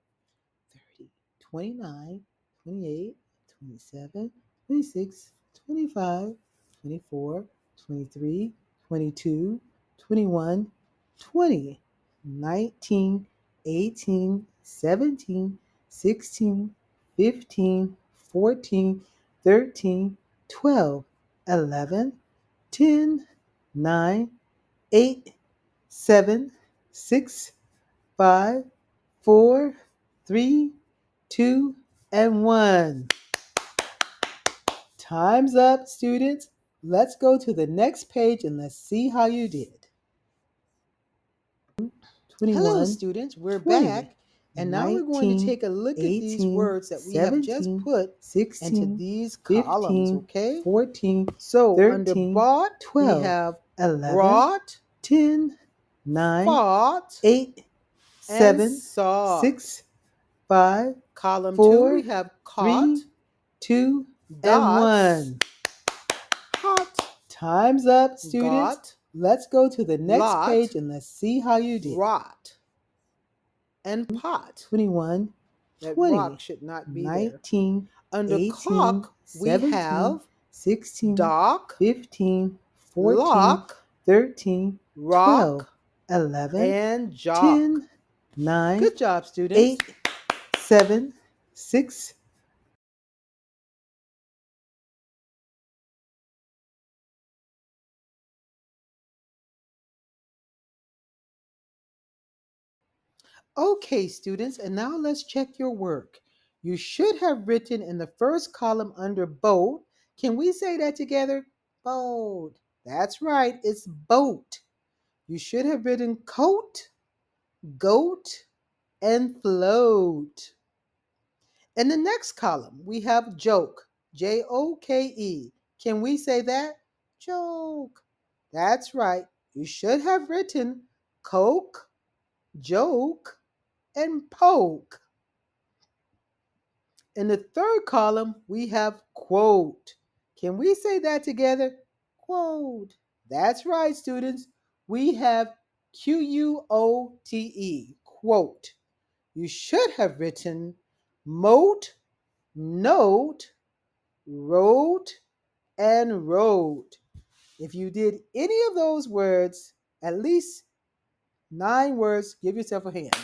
30, 29, 28, 27, 26, 25, 24, 23, 22, 21, 20, 19, 18, 17, 16, 15, 14, 13, 12, 11, 10, 9, 8, 7, 6, 5, 4, 3, 2, and 1. Time's up, students. Let's go to the next page and let's see how you did. 21, hello, students. We're 20, back. And now 19, we're going to take a look 18, at these words that we 17, have just put 16, into these 15, columns, okay? 14, so 13, under bought, 12, we have 11, brought, 10, 9, fought, 8, 7, sought. 6, 5, column 4, 2, we have caught, 3, 2, dots, and 1. Hot. Time's up, students. Got, let's go to the next lot, page and let's see how you did. Rot and pot. 21, that 20, rock should not be 19, there. Under 18, cock, 17, we have 16, dock, 15, 14, lock, 13, rock, 12, 11, and jock. 10, 9, good job, students. 8, 7, 6, okay, students, and now let's check your work. You should have written in the first column under boat. Can we say that together? Boat. That's right, it's boat. You should have written coat, goat, and float. In the next column, we have joke, Joke. Can we say that? Joke. That's right. You should have written coke, joke, and poke. In the third column, we have quote. Can we say that together? Quote. That's right, students. We have Quote, quote. You should have written moat, note, wrote, and wrote. If you did any of those words, at least 9 words, give yourself a hand.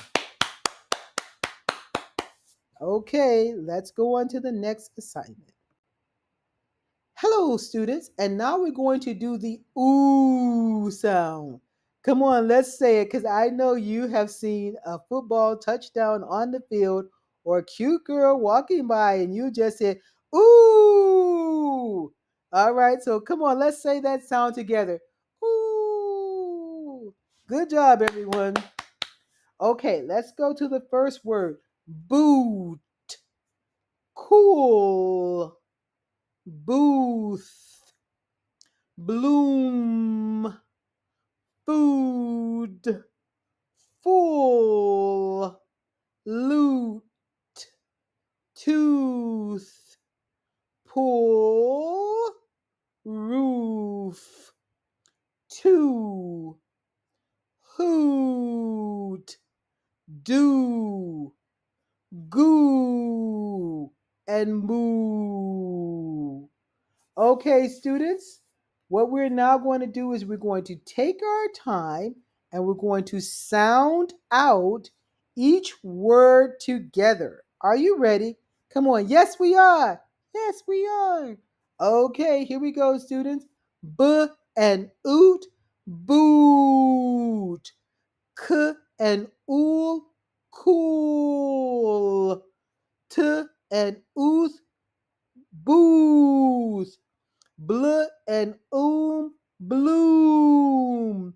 Okay, let's go on to the next assignment. Hello, students, and now we're going to do the ooh sound. Come on, let's say it, because I know you have seen a football touchdown on the field or a cute girl walking by and you just said, ooh. All right, so come on, let's say that sound together. Ooh. Good job, everyone. Okay, let's go to the first word. Boot. Cool. Booth, bloom, food, full, loot, tooth, pull, roof, two, hoot, do, goo, and moo. Okay, students, what we're now going to do is we're going to take our time and we're going to sound out each word together. Are you ready? Come on. Yes, we are. Yes, we are. Okay, here we go, students. B and oot, boot. K and ool, cool. T and ooth, booth. Bl and bloom.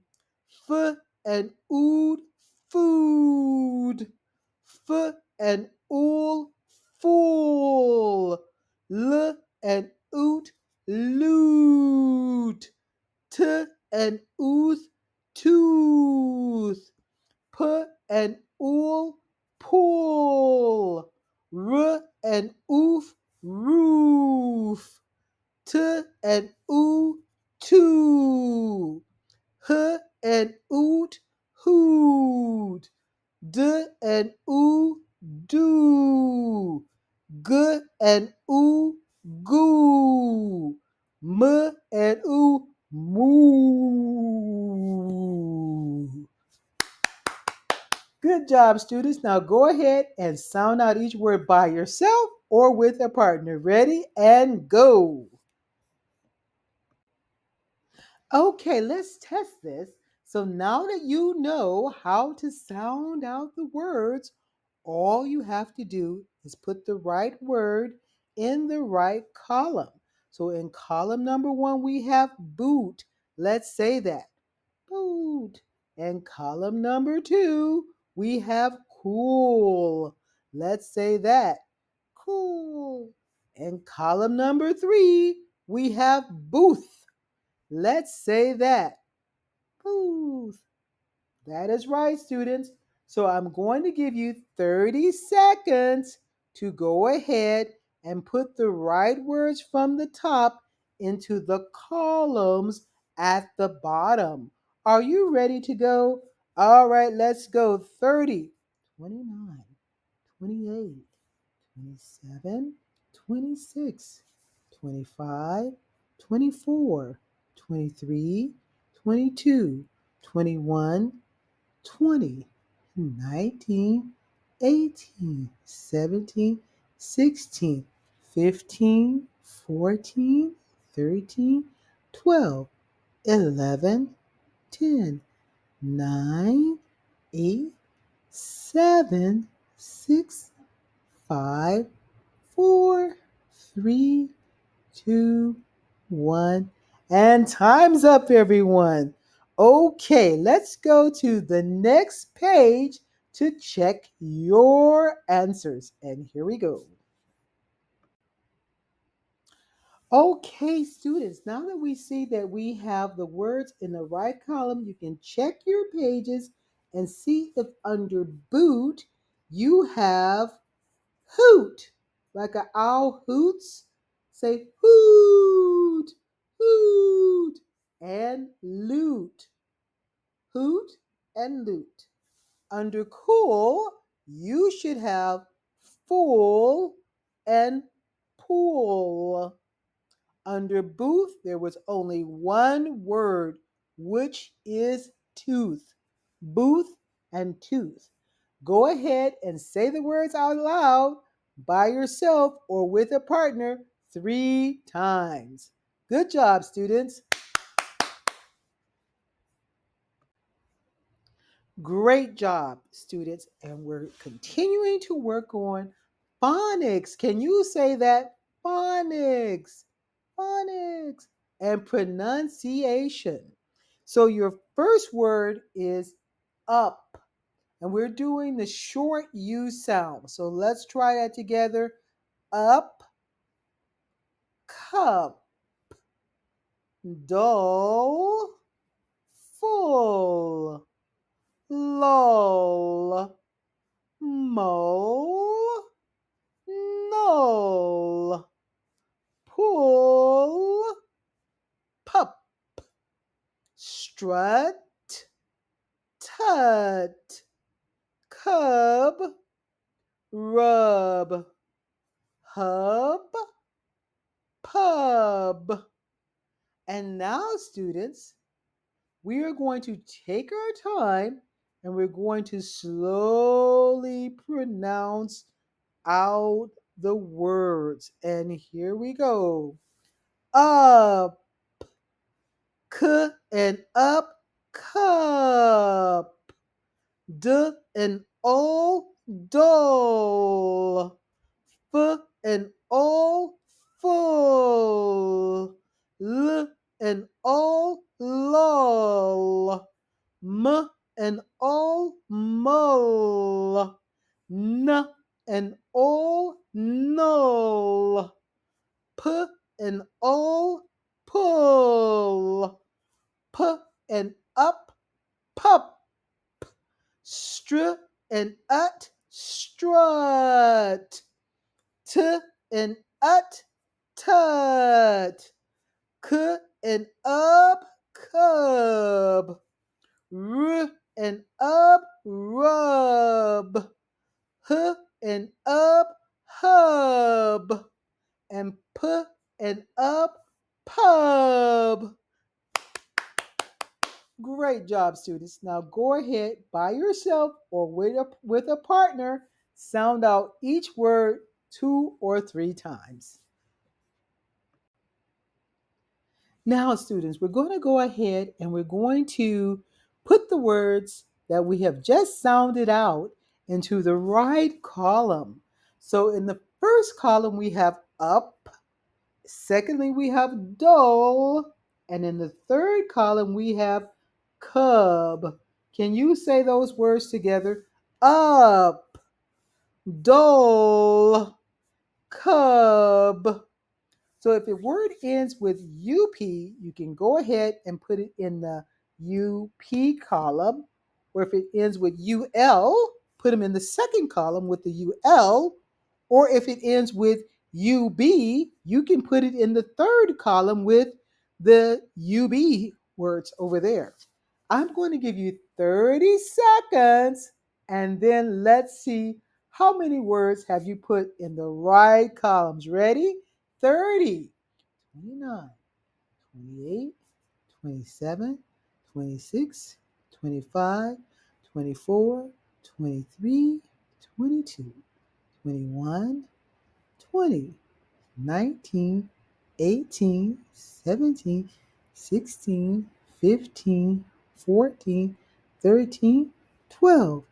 F and ood, food. F and ool, fool. L and oot, loot. T and ooth, tooth. P and ool, pool. R and oof, roof. T T and oo, two. H and oot, hoot. D and oo, do. G and oo, goo. M and oo, moo. Good job, students. Now go ahead and sound out each word by yourself or with a partner. Ready and go. Okay, let's test this. So now that you know how to sound out the words, all you have to do is put the right word in the right column. So in column number 1, we have boot. Let's say that. Boot. In column number 2, we have cool. Let's say that. Cool. In column number 3, we have booth. Let's say that. Booth. That is right, students. So I'm going to give you 30 seconds to go ahead and put the right words from the top into the columns at the bottom. Are you ready to go? All right, let's go. 30, 29, 28, 27, 26, 25, 24, 23, 22, 21, 20, 19, 18, 17, 16, 15, 14, 13, 12, 11, 10, 9, 8, 7, 6, 5, 4, 3, 2, 1. And time's up, everyone. Okay, let's go to the next page to check your answers. And here we go. Okay, students, now that we see that we have the words in the right column, you can check your pages and see if under boot you have hoot, like an owl hoots. Say hoot, hoot, and loot. Hoot and loot. Under cool, you should have full and pool. Under booth, there was only one word, which is tooth. Booth and tooth. Go ahead and say the words out loud by yourself or with a partner 3 times. Good job, students. Great job, students. And we're continuing to work on phonics. Can you say that? Phonics. Phonics. And pronunciation. So your first word is up. And we're doing the short U sound. So let's try that together. Up, cup, dull, full, lull, mole, null, pull, pup, strut, tut, cub, rub, hub, pub. And now, students, we are going to take our time and we're going to slowly pronounce out the words. And here we go. Up, k and up, cup. D and o, dull. F and o, full. L and o, lull. M and o, mull. N and o, null. P and o, pull. P and up, pup. Str and ut, strut. T and ut, tut. K and up, cub. R and up, rub. H and up, hub. And P and up, pub. Great job, students. Now go ahead by yourself or with a partner, sound out each word 2 or 3 times. Now, students, we're going to go ahead and we're going to put the words that we have just sounded out into the right column. So in the first column, we have up. Secondly, we have dull. And in the third column, we have cub. Can you say those words together? Up, dull, cub. So if the word ends with UP, you can go ahead and put it in the UP column. Or if it ends with UL, put them in the second column with the UL. Or if it ends with UB, you can put it in the third column with the UB words over there. I'm going to give you 30 seconds and then let's see how many words have you put in the right columns. Ready? 30, 29, 28, 27, 26, 25, 24, 23, 22, 21, 20, 19, 18, 17, 16, 15, 14, 13, 12,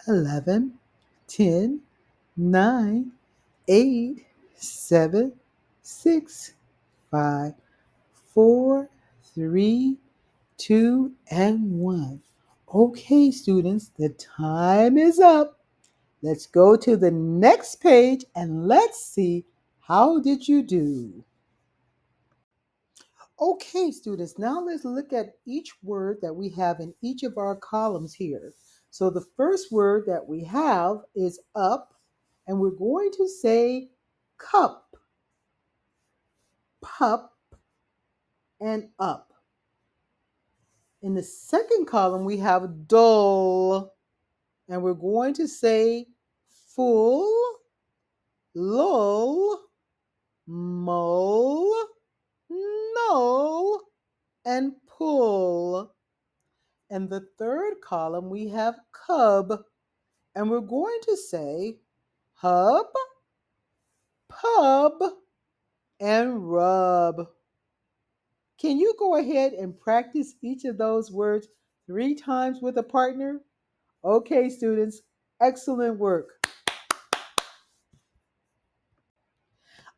11, 10, 9, 8, 7, 6, 5, 4, 3, 2, and 1. Okay, students, the time is up. Let's go to the next page and let's see how did you do. Okay, students, now let's look at each word that we have in each of our columns here. So the first word that we have is up, and we're going to say cup, pup, and up. In the second column, we have dull, and we're going to say full, lull, mull, null, and pull. In the third column, we have cub, and we're going to say hub, pub, and rub. Can you go ahead and practice each of those words 3 times with a partner? Okay, students, excellent work.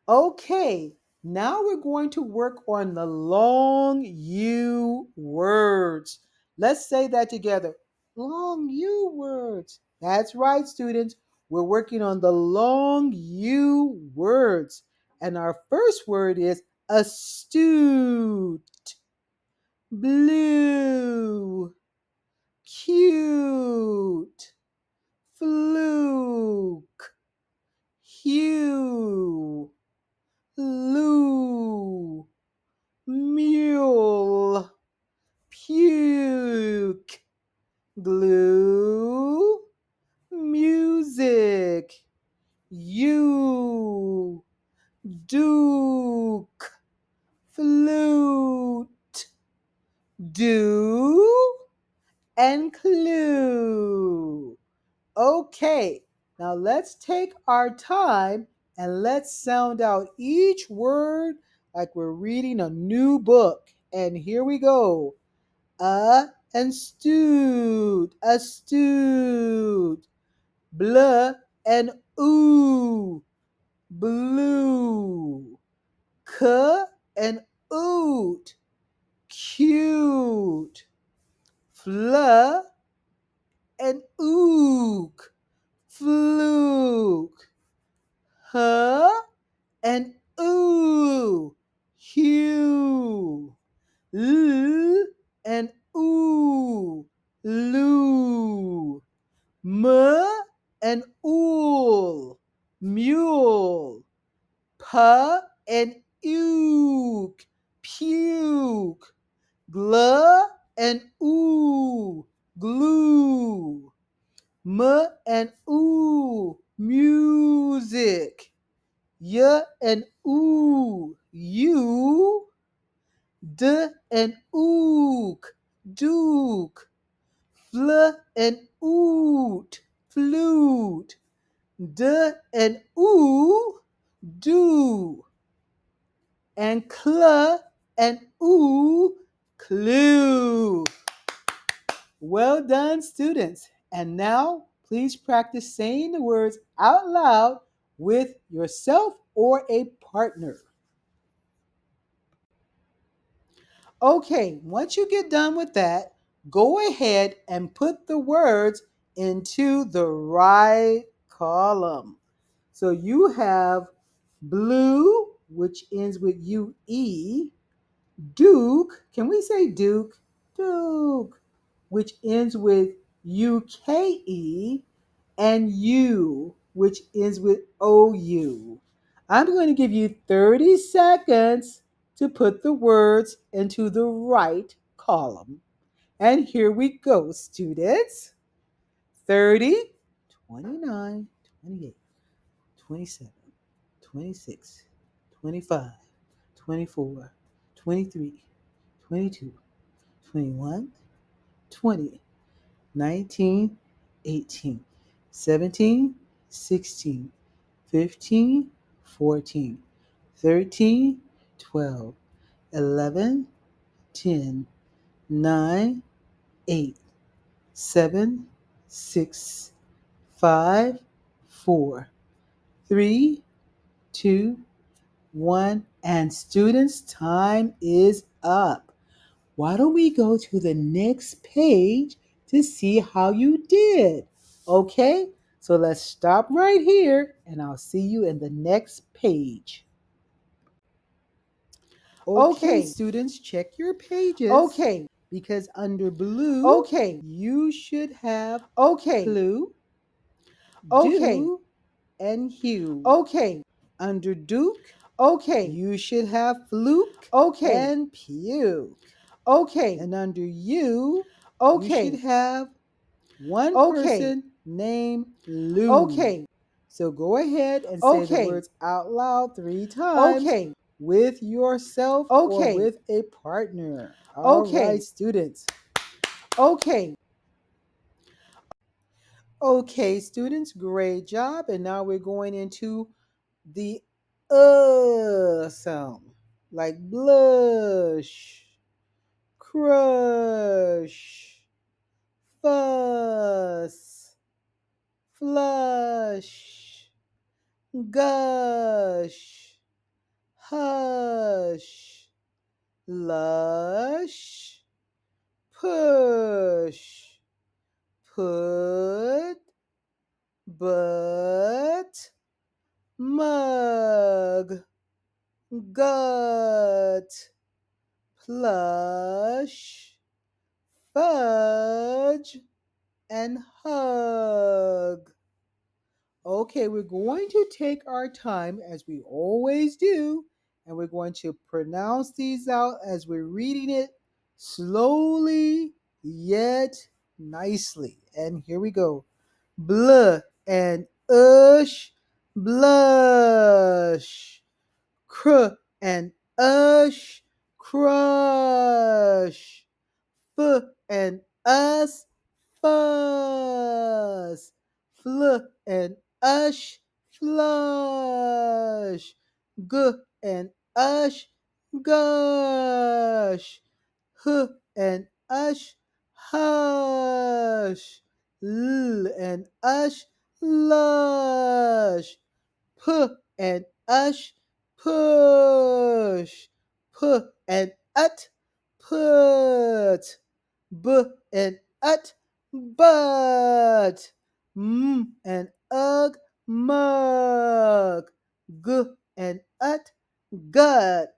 Okay, now we're going to work on the long U words. Let's say that together. Long U words. That's right, students. We're working on the long U words. And our first word is astute, blue, cute, fluke, hue, loo, mule, puke, glue, music, you, duke, flute, do, and clue. Okay, now let's take our time and let's sound out each word like we're reading a new book. And here we go. And astute, astute. Blah and ooh, blue. K and oot, cute. Fla and ook, fluke. Huh and ooh, hue. L and ooh, loo. M and ool, mule. P and ook, puke. Gl and oo, glue. M and oo, music. Y and oo, you. D and ook, duke. Fl and oot, flute. D and oo, do. And cl and oo, clue. Well done, students. And now, please practice saying the words out loud with yourself or a partner. Okay, once you get done with that, go ahead and put the words into the right column. So you have blue, which ends with UE, Duke, can we say Duke? Duke, which ends with UKE, and U, which ends with OU. I'm going to give you 30 seconds to put the words into the right column. And here we go, students. 30, 29, 28, 27, 26, 25, 24, 23, 22, 21, 20, 19, 18, 17, 16, 15, 14, 13, 12, 11, 10, 9, 8, 7, 6, 5, 4, 3, 2, 1. And students, time is up. Why don't we go to the next page to see how you did? Okay, so let's stop right here and I'll see you in the next page. Okay, students, check your pages. Okay, because under blue, you should have blue, do, and hue. Okay, under Duke, you should have fluke, and puke. Okay, and under you, you should have one person named Lou. Okay, so go ahead and say the words out loud 3 times. With yourself or with a partner. All right, students. Okay. Okay, students, great job. And now we're going into the sound, like blush, crush, fuss, flush, gush, hush, lush, push, put, but, mug, gut, plush, fudge, and hug. Okay, we're going to take our time as we always do, and we're going to pronounce these out as we're reading it slowly yet nicely. And here we go. Bluh and ush, blush. Cr and ush, crush. F and us, fuss. Fl and ush, flush. G and ush, gush. H and ush, hush. L and ush, lush. P and ush, push. P and ut, put. B and ut, but. M and ugh, mug. G and ut, gut.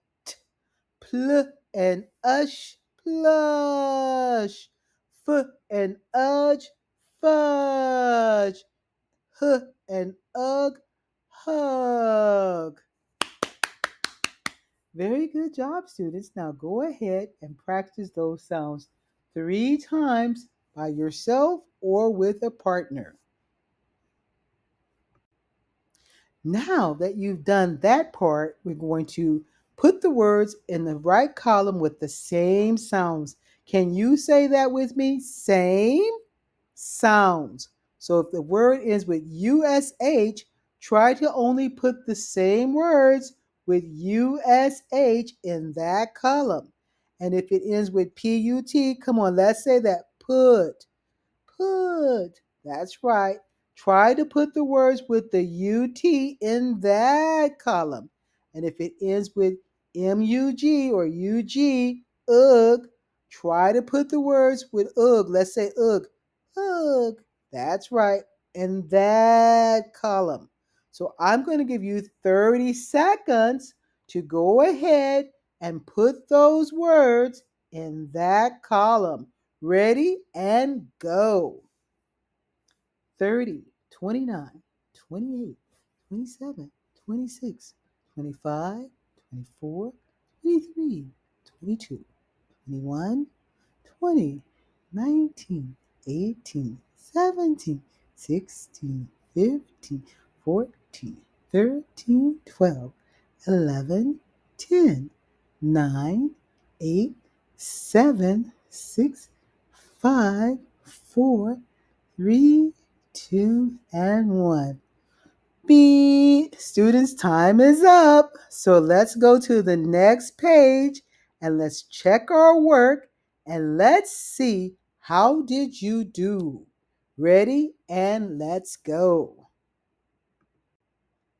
Pl and ush, plush. F and udge, fudge. H and ugh, hug. Very good job, students. Now go ahead and practice those sounds 3 times by yourself or with a partner. Now that you've done that part, we're going to put the words in the right column with the same sounds. Can you say that with me? Same sounds. So if the word ends with USH, try to only put the same words with USH in that column. And if it ends with PUT, come on, let's say that put. Put. That's right. Try to put the words with the UT in that column. And if it ends with MUG or UG, ugh, try to put the words with ugh. Let's say ugh. Ugh. That's right. In that column. So I'm going to give you 30 seconds to go ahead and put those words in that column. Ready and go. 30, 29, 28, 27, 26, 25, 24, 23, 22, 21, 20, 19, 18, 17, 16, 15, 14, 13, 12, 11, 10, 9, 8, 7, 6, 5, 4, 3, 2, and 1. Beep. Students, time is up. So let's go to the next page and let's check our work and let's see how did you do. Ready? And let's go.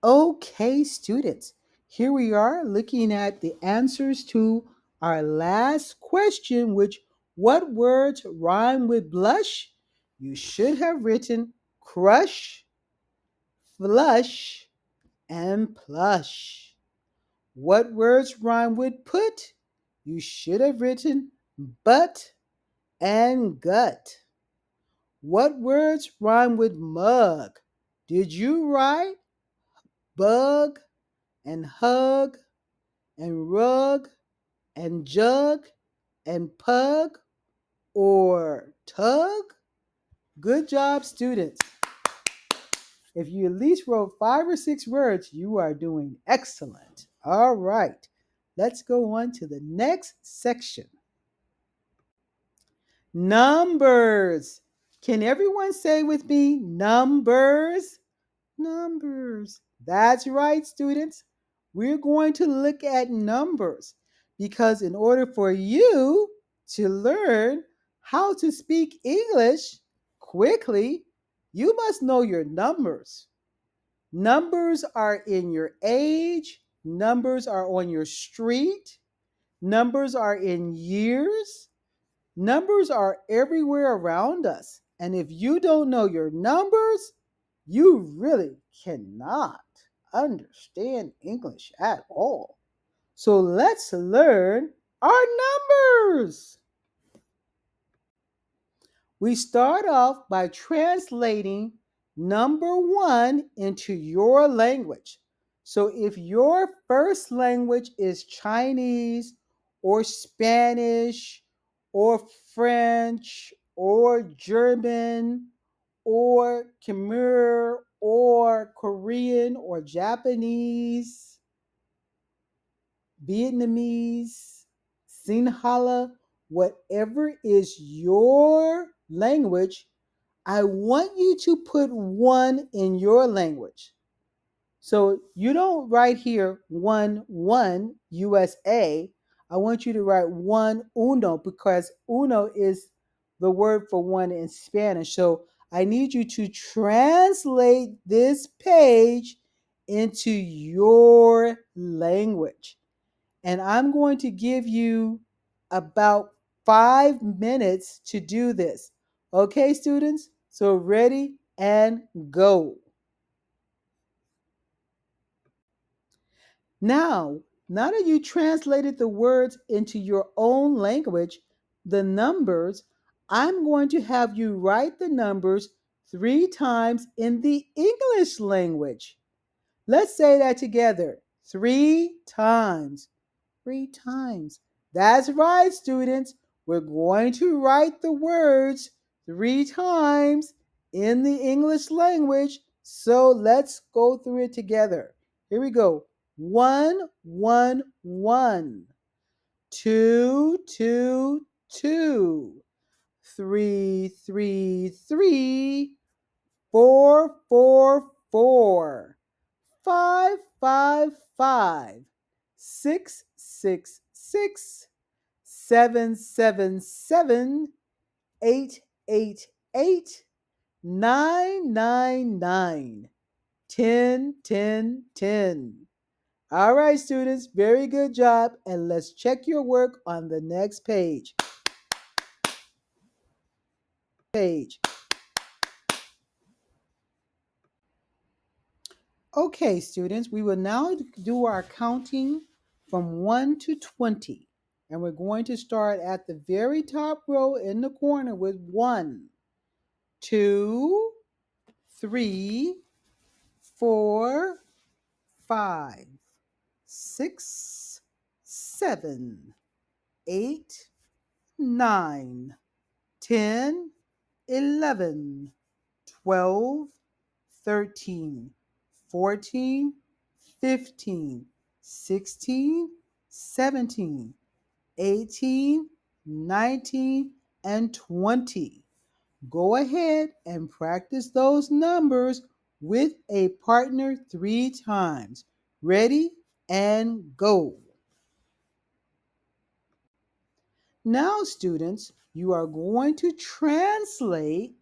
Okay, students. Here we are looking at the answers to our last question, which what words rhyme with blush? You should have written crush, flush, and plush. What words rhyme with put? You should have written butt and gut. What words rhyme with mug? Did you write bug and hug and rug and jug and pug or tug? Good job, students. If you at least wrote 5 or 6 words, you are doing excellent. All right, let's go on to the next section. Numbers. Can everyone say with me, numbers? Numbers. That's right, students. We're going to look at numbers because in order for you to learn how to speak English quickly, you must know your numbers. Numbers are in your age, numbers are on your street, numbers are in years, numbers are everywhere around us. And if you don't know your numbers, you really cannot understand English at all. So let's learn our numbers. We start off by translating number 1 into your language. So if your first language is Chinese or Spanish or French or German or Khmer or Korean or Japanese, Vietnamese, Sinhala, whatever is your language, I want you to put 1 in your language. So you don't write here 1 USA. I want you to write 1 uno because uno is the word for 1 in Spanish. So I need you to translate this page into your language. And I'm going to give you about 5 minutes to do this. Okay, students? So ready and go. Now that you translated the words into your own language, the numbers, I'm going to have you write the numbers 3 times in the English language. Let's say that together 3 times. 3 times. That's right, students. We're going to write the words 3 times in the English language. So let's go through it together. Here we go. 1, 1, 1. 2, 2, 2. 3, 3, 3. 4, 4, 4. 5, 5, 5. 6, 6, 6. 7, 7, 7. 8, 8, 8. 9, 9, 9. 10, 10, 10. All right, students, very good job. And let's check your work on the next page. Okay, students, we will now do our counting from 1 to 20. And we're going to start at the very top row in the corner with 1, 2, 3, 4, 5, 6, 7, 8, 9, 10, 11, 12, 13, 14, 15, 16, 17, 18, 19, and 20. Go ahead and practice those numbers with a partner 3 times. Ready and go. Now, students, you are going to translate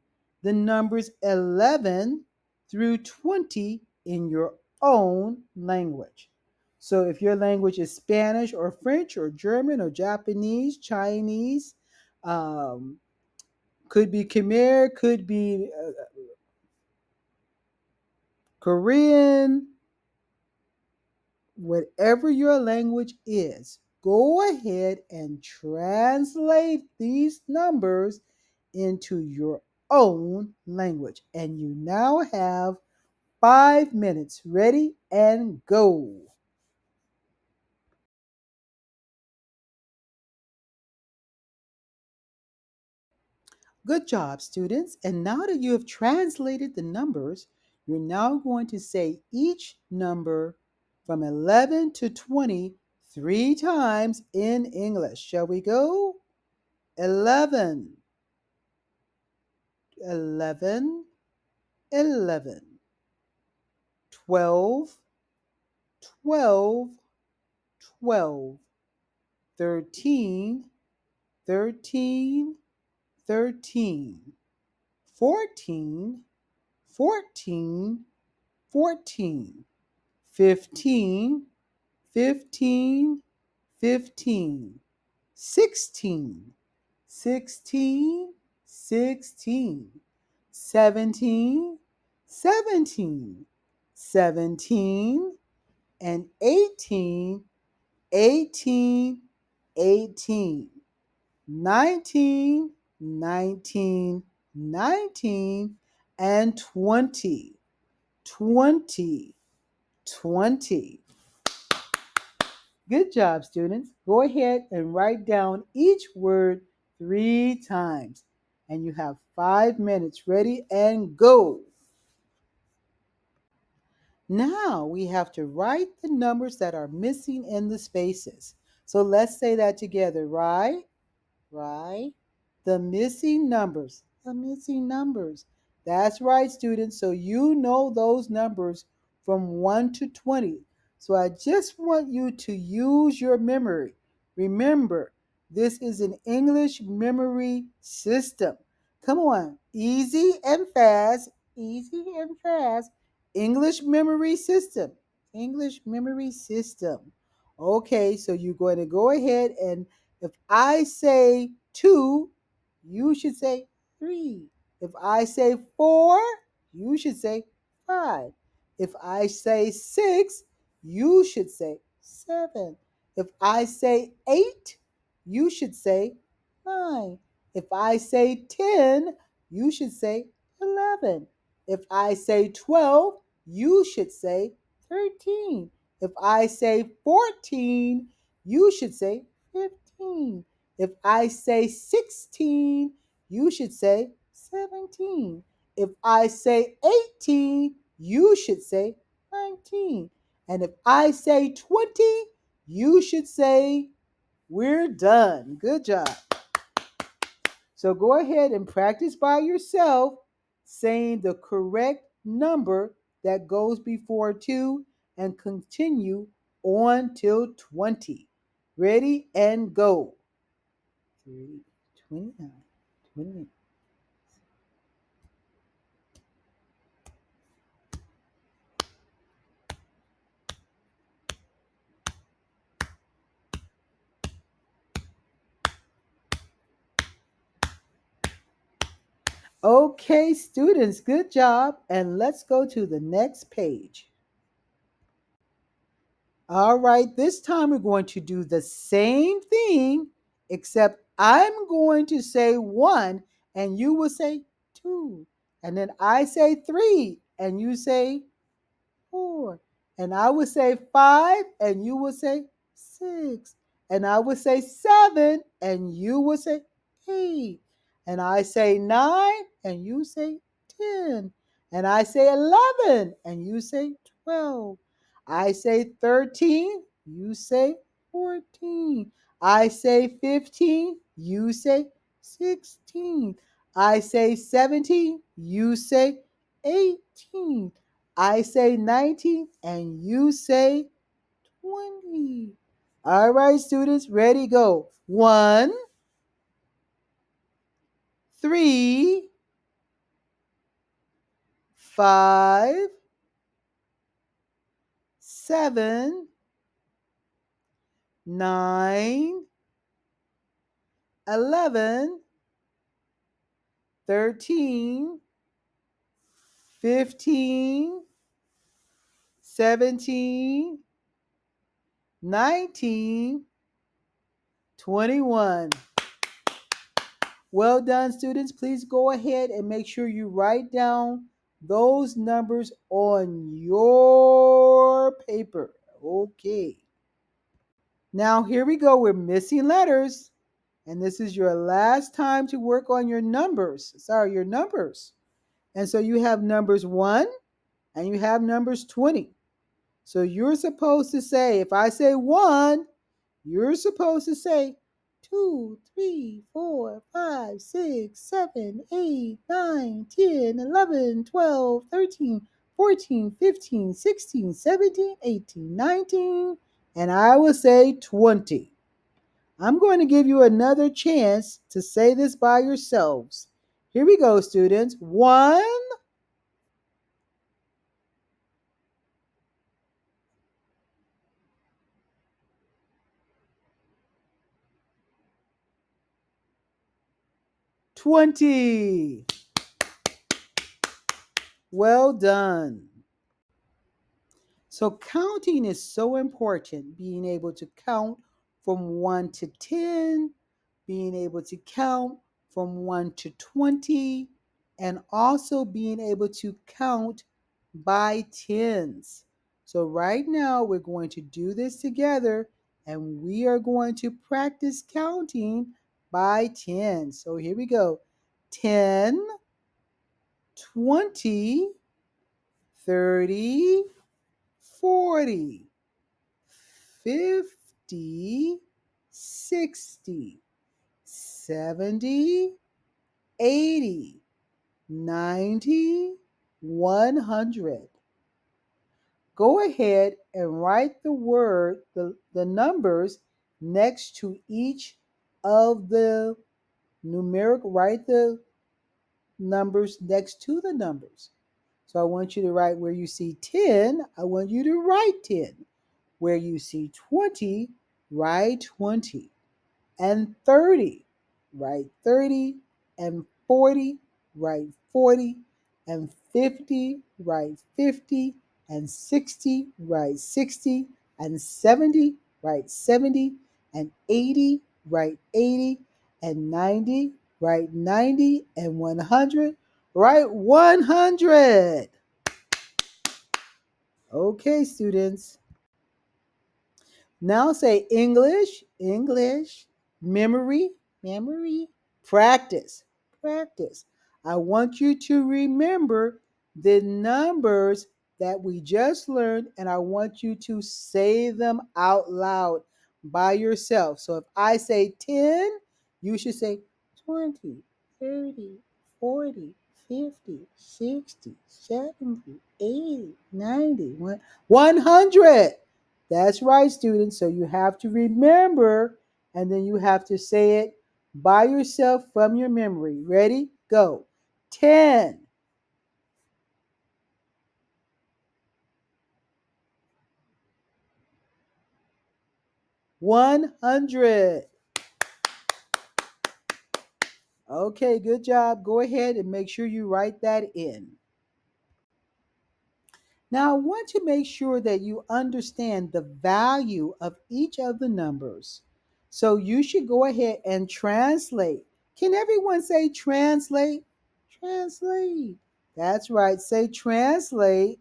the numbers 11 through 20 in your own language. So if your language is Spanish or French or German or Japanese, Chinese, could be Khmer, could be Korean, whatever your language is, go ahead and translate these numbers into your own language. And you now have 5 minutes. Ready and go. Good job, students. And now that you have translated the numbers, you're now going to say each number from 11 to 20 3 times in English. Shall we go? 11, 11, 11. 12, 12, 12. 13, 13, 13. 14, 14, 14. 15, 15, 15. 16, 16, 16. 17, 17, 17. And 18, 18, 18. 19, 19, 19. And 20, 20, 20. Good job, students. Go ahead and write down each word 3 times. And you have 5 minutes. Ready and go. Now we have to write the numbers that are missing in the spaces. So let's say that together. Right? The missing numbers. The missing numbers. That's right, students. So you know those numbers from 1 to 20. So I just want you to use your memory. Remember, this is an English memory system. Come on, easy and fast, easy and fast. English memory system. English memory system. Okay, so you're going to go ahead and if I say 2, you should say 3. If I say 4, you should say 5. If I say 6, you should say 7. If I say 8, you should say 9. If I say 10, you should say 11. If I say 12, you should say 13. If I say 14, you should say 15. If I say 16, you should say 17. If I say 18, you should say 19. And if I say 20, you should say we're done. Good job. So go ahead and practice by yourself saying the correct number that goes before 2 and continue on till 20. Ready and go. 30, 29, 28. Okay, students, good job. And let's go to the next page. All right, this time we're going to do the same thing, except I'm going to say 1 and you will say 2. And then I say 3 and you say 4. And I will say 5 and you will say 6. And I will say 7 and you will say 8. And I say 9 and you say 10. And I say 11 and you say 12. I say 13, you say 14. I say 15, you say 16. I say 17, you say 18. I say 19 and you say 20. All right, students, ready, go. 1, 3, 5, 7, 9, 11, 13, 15, 17, 19, 21. Well done, students. Please go ahead and make sure you write down those numbers on your paper. Okay. Now, here we go. We're missing letters. And this is your last time to work on your numbers. Your numbers. And so you have numbers 1 and you have numbers 20. So you're supposed to say, if I say 1, you're supposed to say 2, 3, 4, 5, 6, 7, 8, 9, 10, 11, 12, 13, 14, 15, 16, 17, 18, 19, and I will say 20. I'm going to give you another chance to say this by yourselves. Here we go, students. 1, 20. Well done. So counting is so important, being able to count from 1 to 10, being able to count from 1 to 20, and also being able to count by tens. So right now we're going to do this together and we are going to practice counting by 10. So here we go. 10, 20, 30, 40, 50, 60, 70, 80, 90, 100. Go ahead and write the numbers next to each of the write the numbers next to the numbers. So I want you to write where you see 10, I want you to write 10. Where you see 20, write 20. And 30, write 30. And 40, write 40. And 50, write 50. And 60, write 60. And 70, write 70. And 80, write 80. And 90, write 90. And 100, write 100. Okay, students. Now say English, English, memory, memory, practice, practice. I want you to remember the numbers that we just learned, and I want you to say them out loud by yourself. So if I say 10, you should say 20, 30, 40, 50, 60, 70, 80, 90, 100. That's right, students. So you have to remember, and then you have to say it by yourself from your memory. Ready? Go. 10. 100. Okay, good job. Go ahead and make sure you write that in. Now, I want to make sure that you understand the value of each of the numbers. So you should go ahead and translate. Can everyone say translate? Translate. That's right. Say translate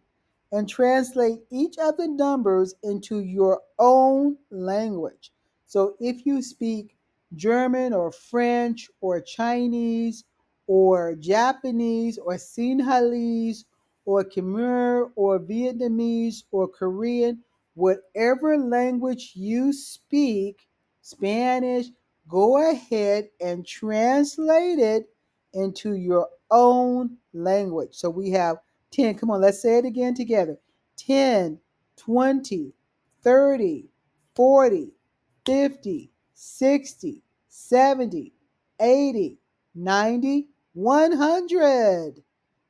and translate each of the numbers into your own language. So if you speak German or French or Chinese or Japanese or Sinhalese or Khmer or Vietnamese or Korean, whatever language you speak, Spanish, go ahead and translate it into your own language. So we have 10. Come on, let's say it again together. 10, 20, 30, 40, 50, 60, 70, 80, 90, 100.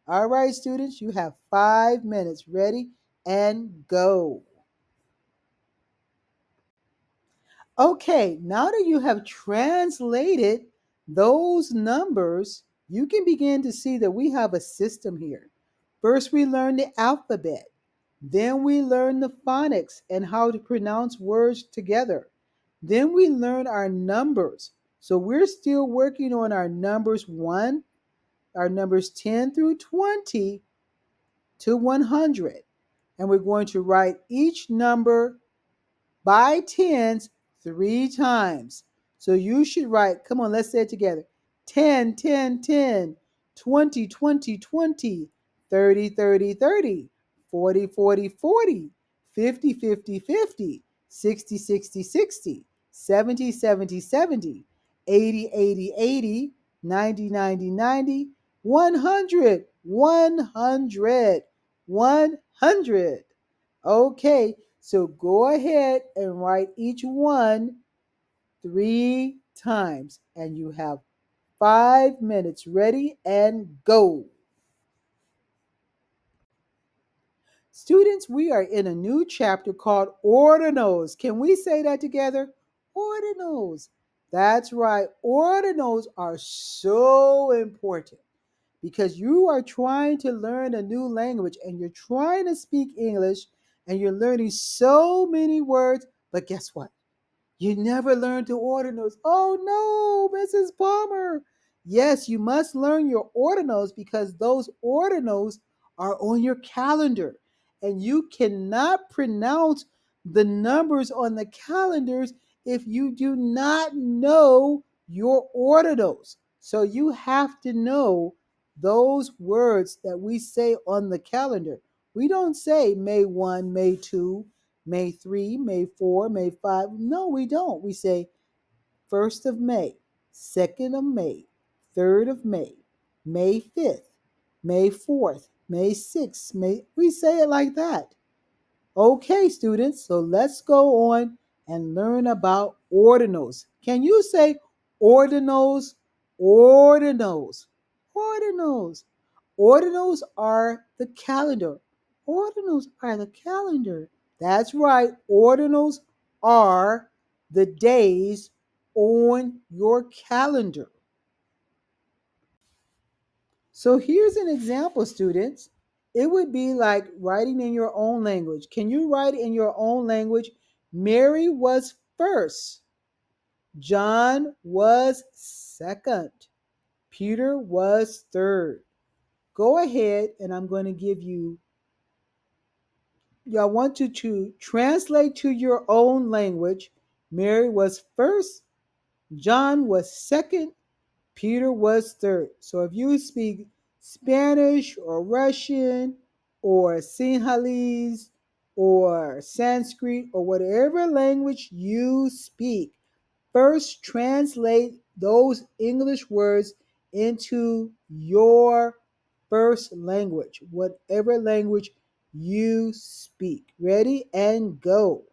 All right, students, you have 5 minutes. Ready and go. Okay, now that you have translated those numbers, you can begin to see that we have a system here. First, we learn the alphabet. Then we learn the phonics and how to pronounce words together. Then we learn our numbers. So we're still working on our numbers 1, our numbers 10 through 20 to 100. And we're going to write each number by tens 3 times. So you should write, come on, let's say it together. 10, 10, 10, 20, 20, 20, 30, 30, 30, 40, 40, 40, 50, 50, 50, 60, 60, 60, 70, 70, 70, 80, 80, 80, 90, 90, 90, 100, 100, 100. Okay, so go ahead and write each one 3 times, and you have 5 minutes. Ready and go. Students, we are in a new chapter called ordinals. Can we say that together? Ordinals. That's right. Ordinals are so important because you are trying to learn a new language and you're trying to speak English and you're learning so many words. But guess what? You never learned to ordinals. Oh no, Mrs. Palmer. Yes, you must learn your ordinals because those ordinals are on your calendar. And you cannot pronounce the numbers on the calendars if you do not know your ordinals. So you have to know those words that we say on the calendar. We don't say May 1, May 2, May 3, May 4, May 5. No, we don't. We say 1st of May, 2nd of May, 3rd of May, May 5th, May 4th, May 6th. We say it like that. Okay, students, so let's go on and learn about ordinals. Can you say ordinals? Ordinals. Ordinals. Ordinals are the calendar. Ordinals are the calendar. That's right. Ordinals are the days on your calendar. So here's an example, students. It would be like writing in your own language. Can you write in your own language? Mary was first. John was second. Peter was third. Go ahead and I'm going to give you I want you to translate to your own language. Mary was first, John was second, Peter was third. So if you speak Spanish or Russian or Sinhalese or Sanskrit or whatever language you speak, first translate those English words into your first language, whatever language you speak. Ready and go.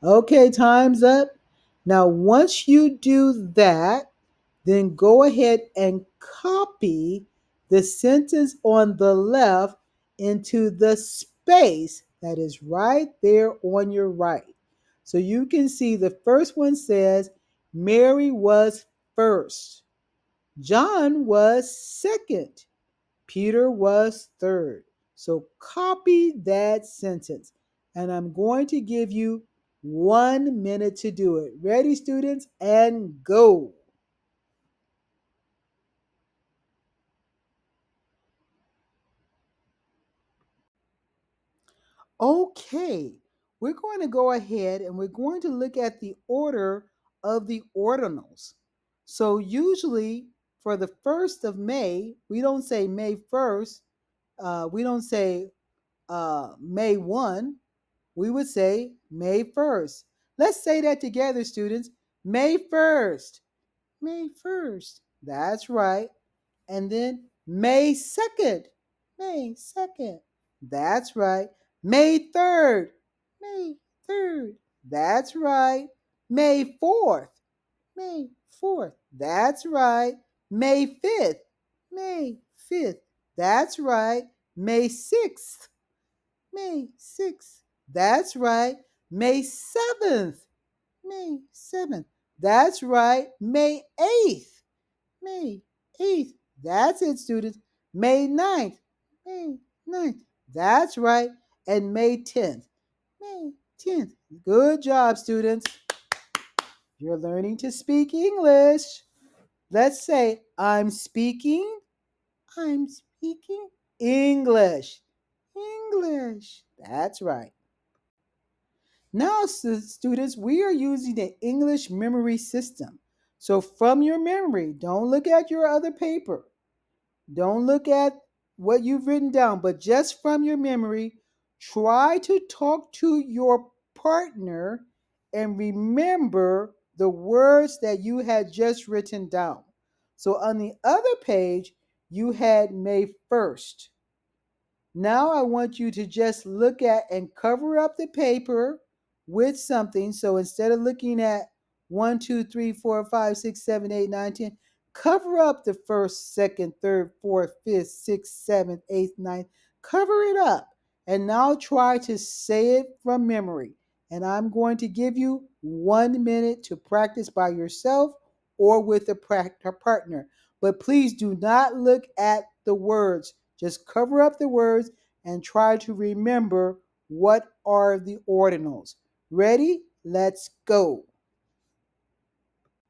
Okay, time's up. Now, once you do that, then go ahead and copy the sentence on the left into the space that is right there on your right. So you can see the first one says, Mary was first, John was second, Peter was third. So copy that sentence. And I'm going to give you 1 minute to do it. Ready, students? And go. Okay, we're going to go ahead and we're going to look at the order of the ordinals. So usually for the 1st of May, we don't say May 1st, we don't say May 1, we would say May 1st. Let's say that together, students. May 1st, May 1st. That's right. And then May 2nd, May 2nd. That's right. May 3rd, May 3rd. That's right. May 4th, May 4th. That's right. May 5th, May 5th. That's right. May 6th, May 6th. That's right. May 7th, May 7th. That's right. May 8th, May 8th. That's it, students. May 9th. May 9th. That's right. And May 10th. May 10th. Good job, students. You're learning to speak English. Let's say, I'm speaking English. English. That's right. Now, students, we are using the English memory system. So from your memory, don't look at your other paper. Don't look at what you've written down, but just from your memory, try to talk to your partner and remember the words that you had just written down. So on the other page, you had May 1st. Now I want you to just look at and cover up the paper with something. So instead of looking at 1, 2, 3, 4, 5, 6, 7, 8, 9, 10, cover up the first, second, third, fourth, fifth, sixth, seventh, eighth, ninth. Cover it up. And now try to say it from memory. And I'm going to give you 1 minute to practice by yourself or with a partner. But please do not look at the words. Just cover up the words and try to remember what are the ordinals. Ready? Let's go.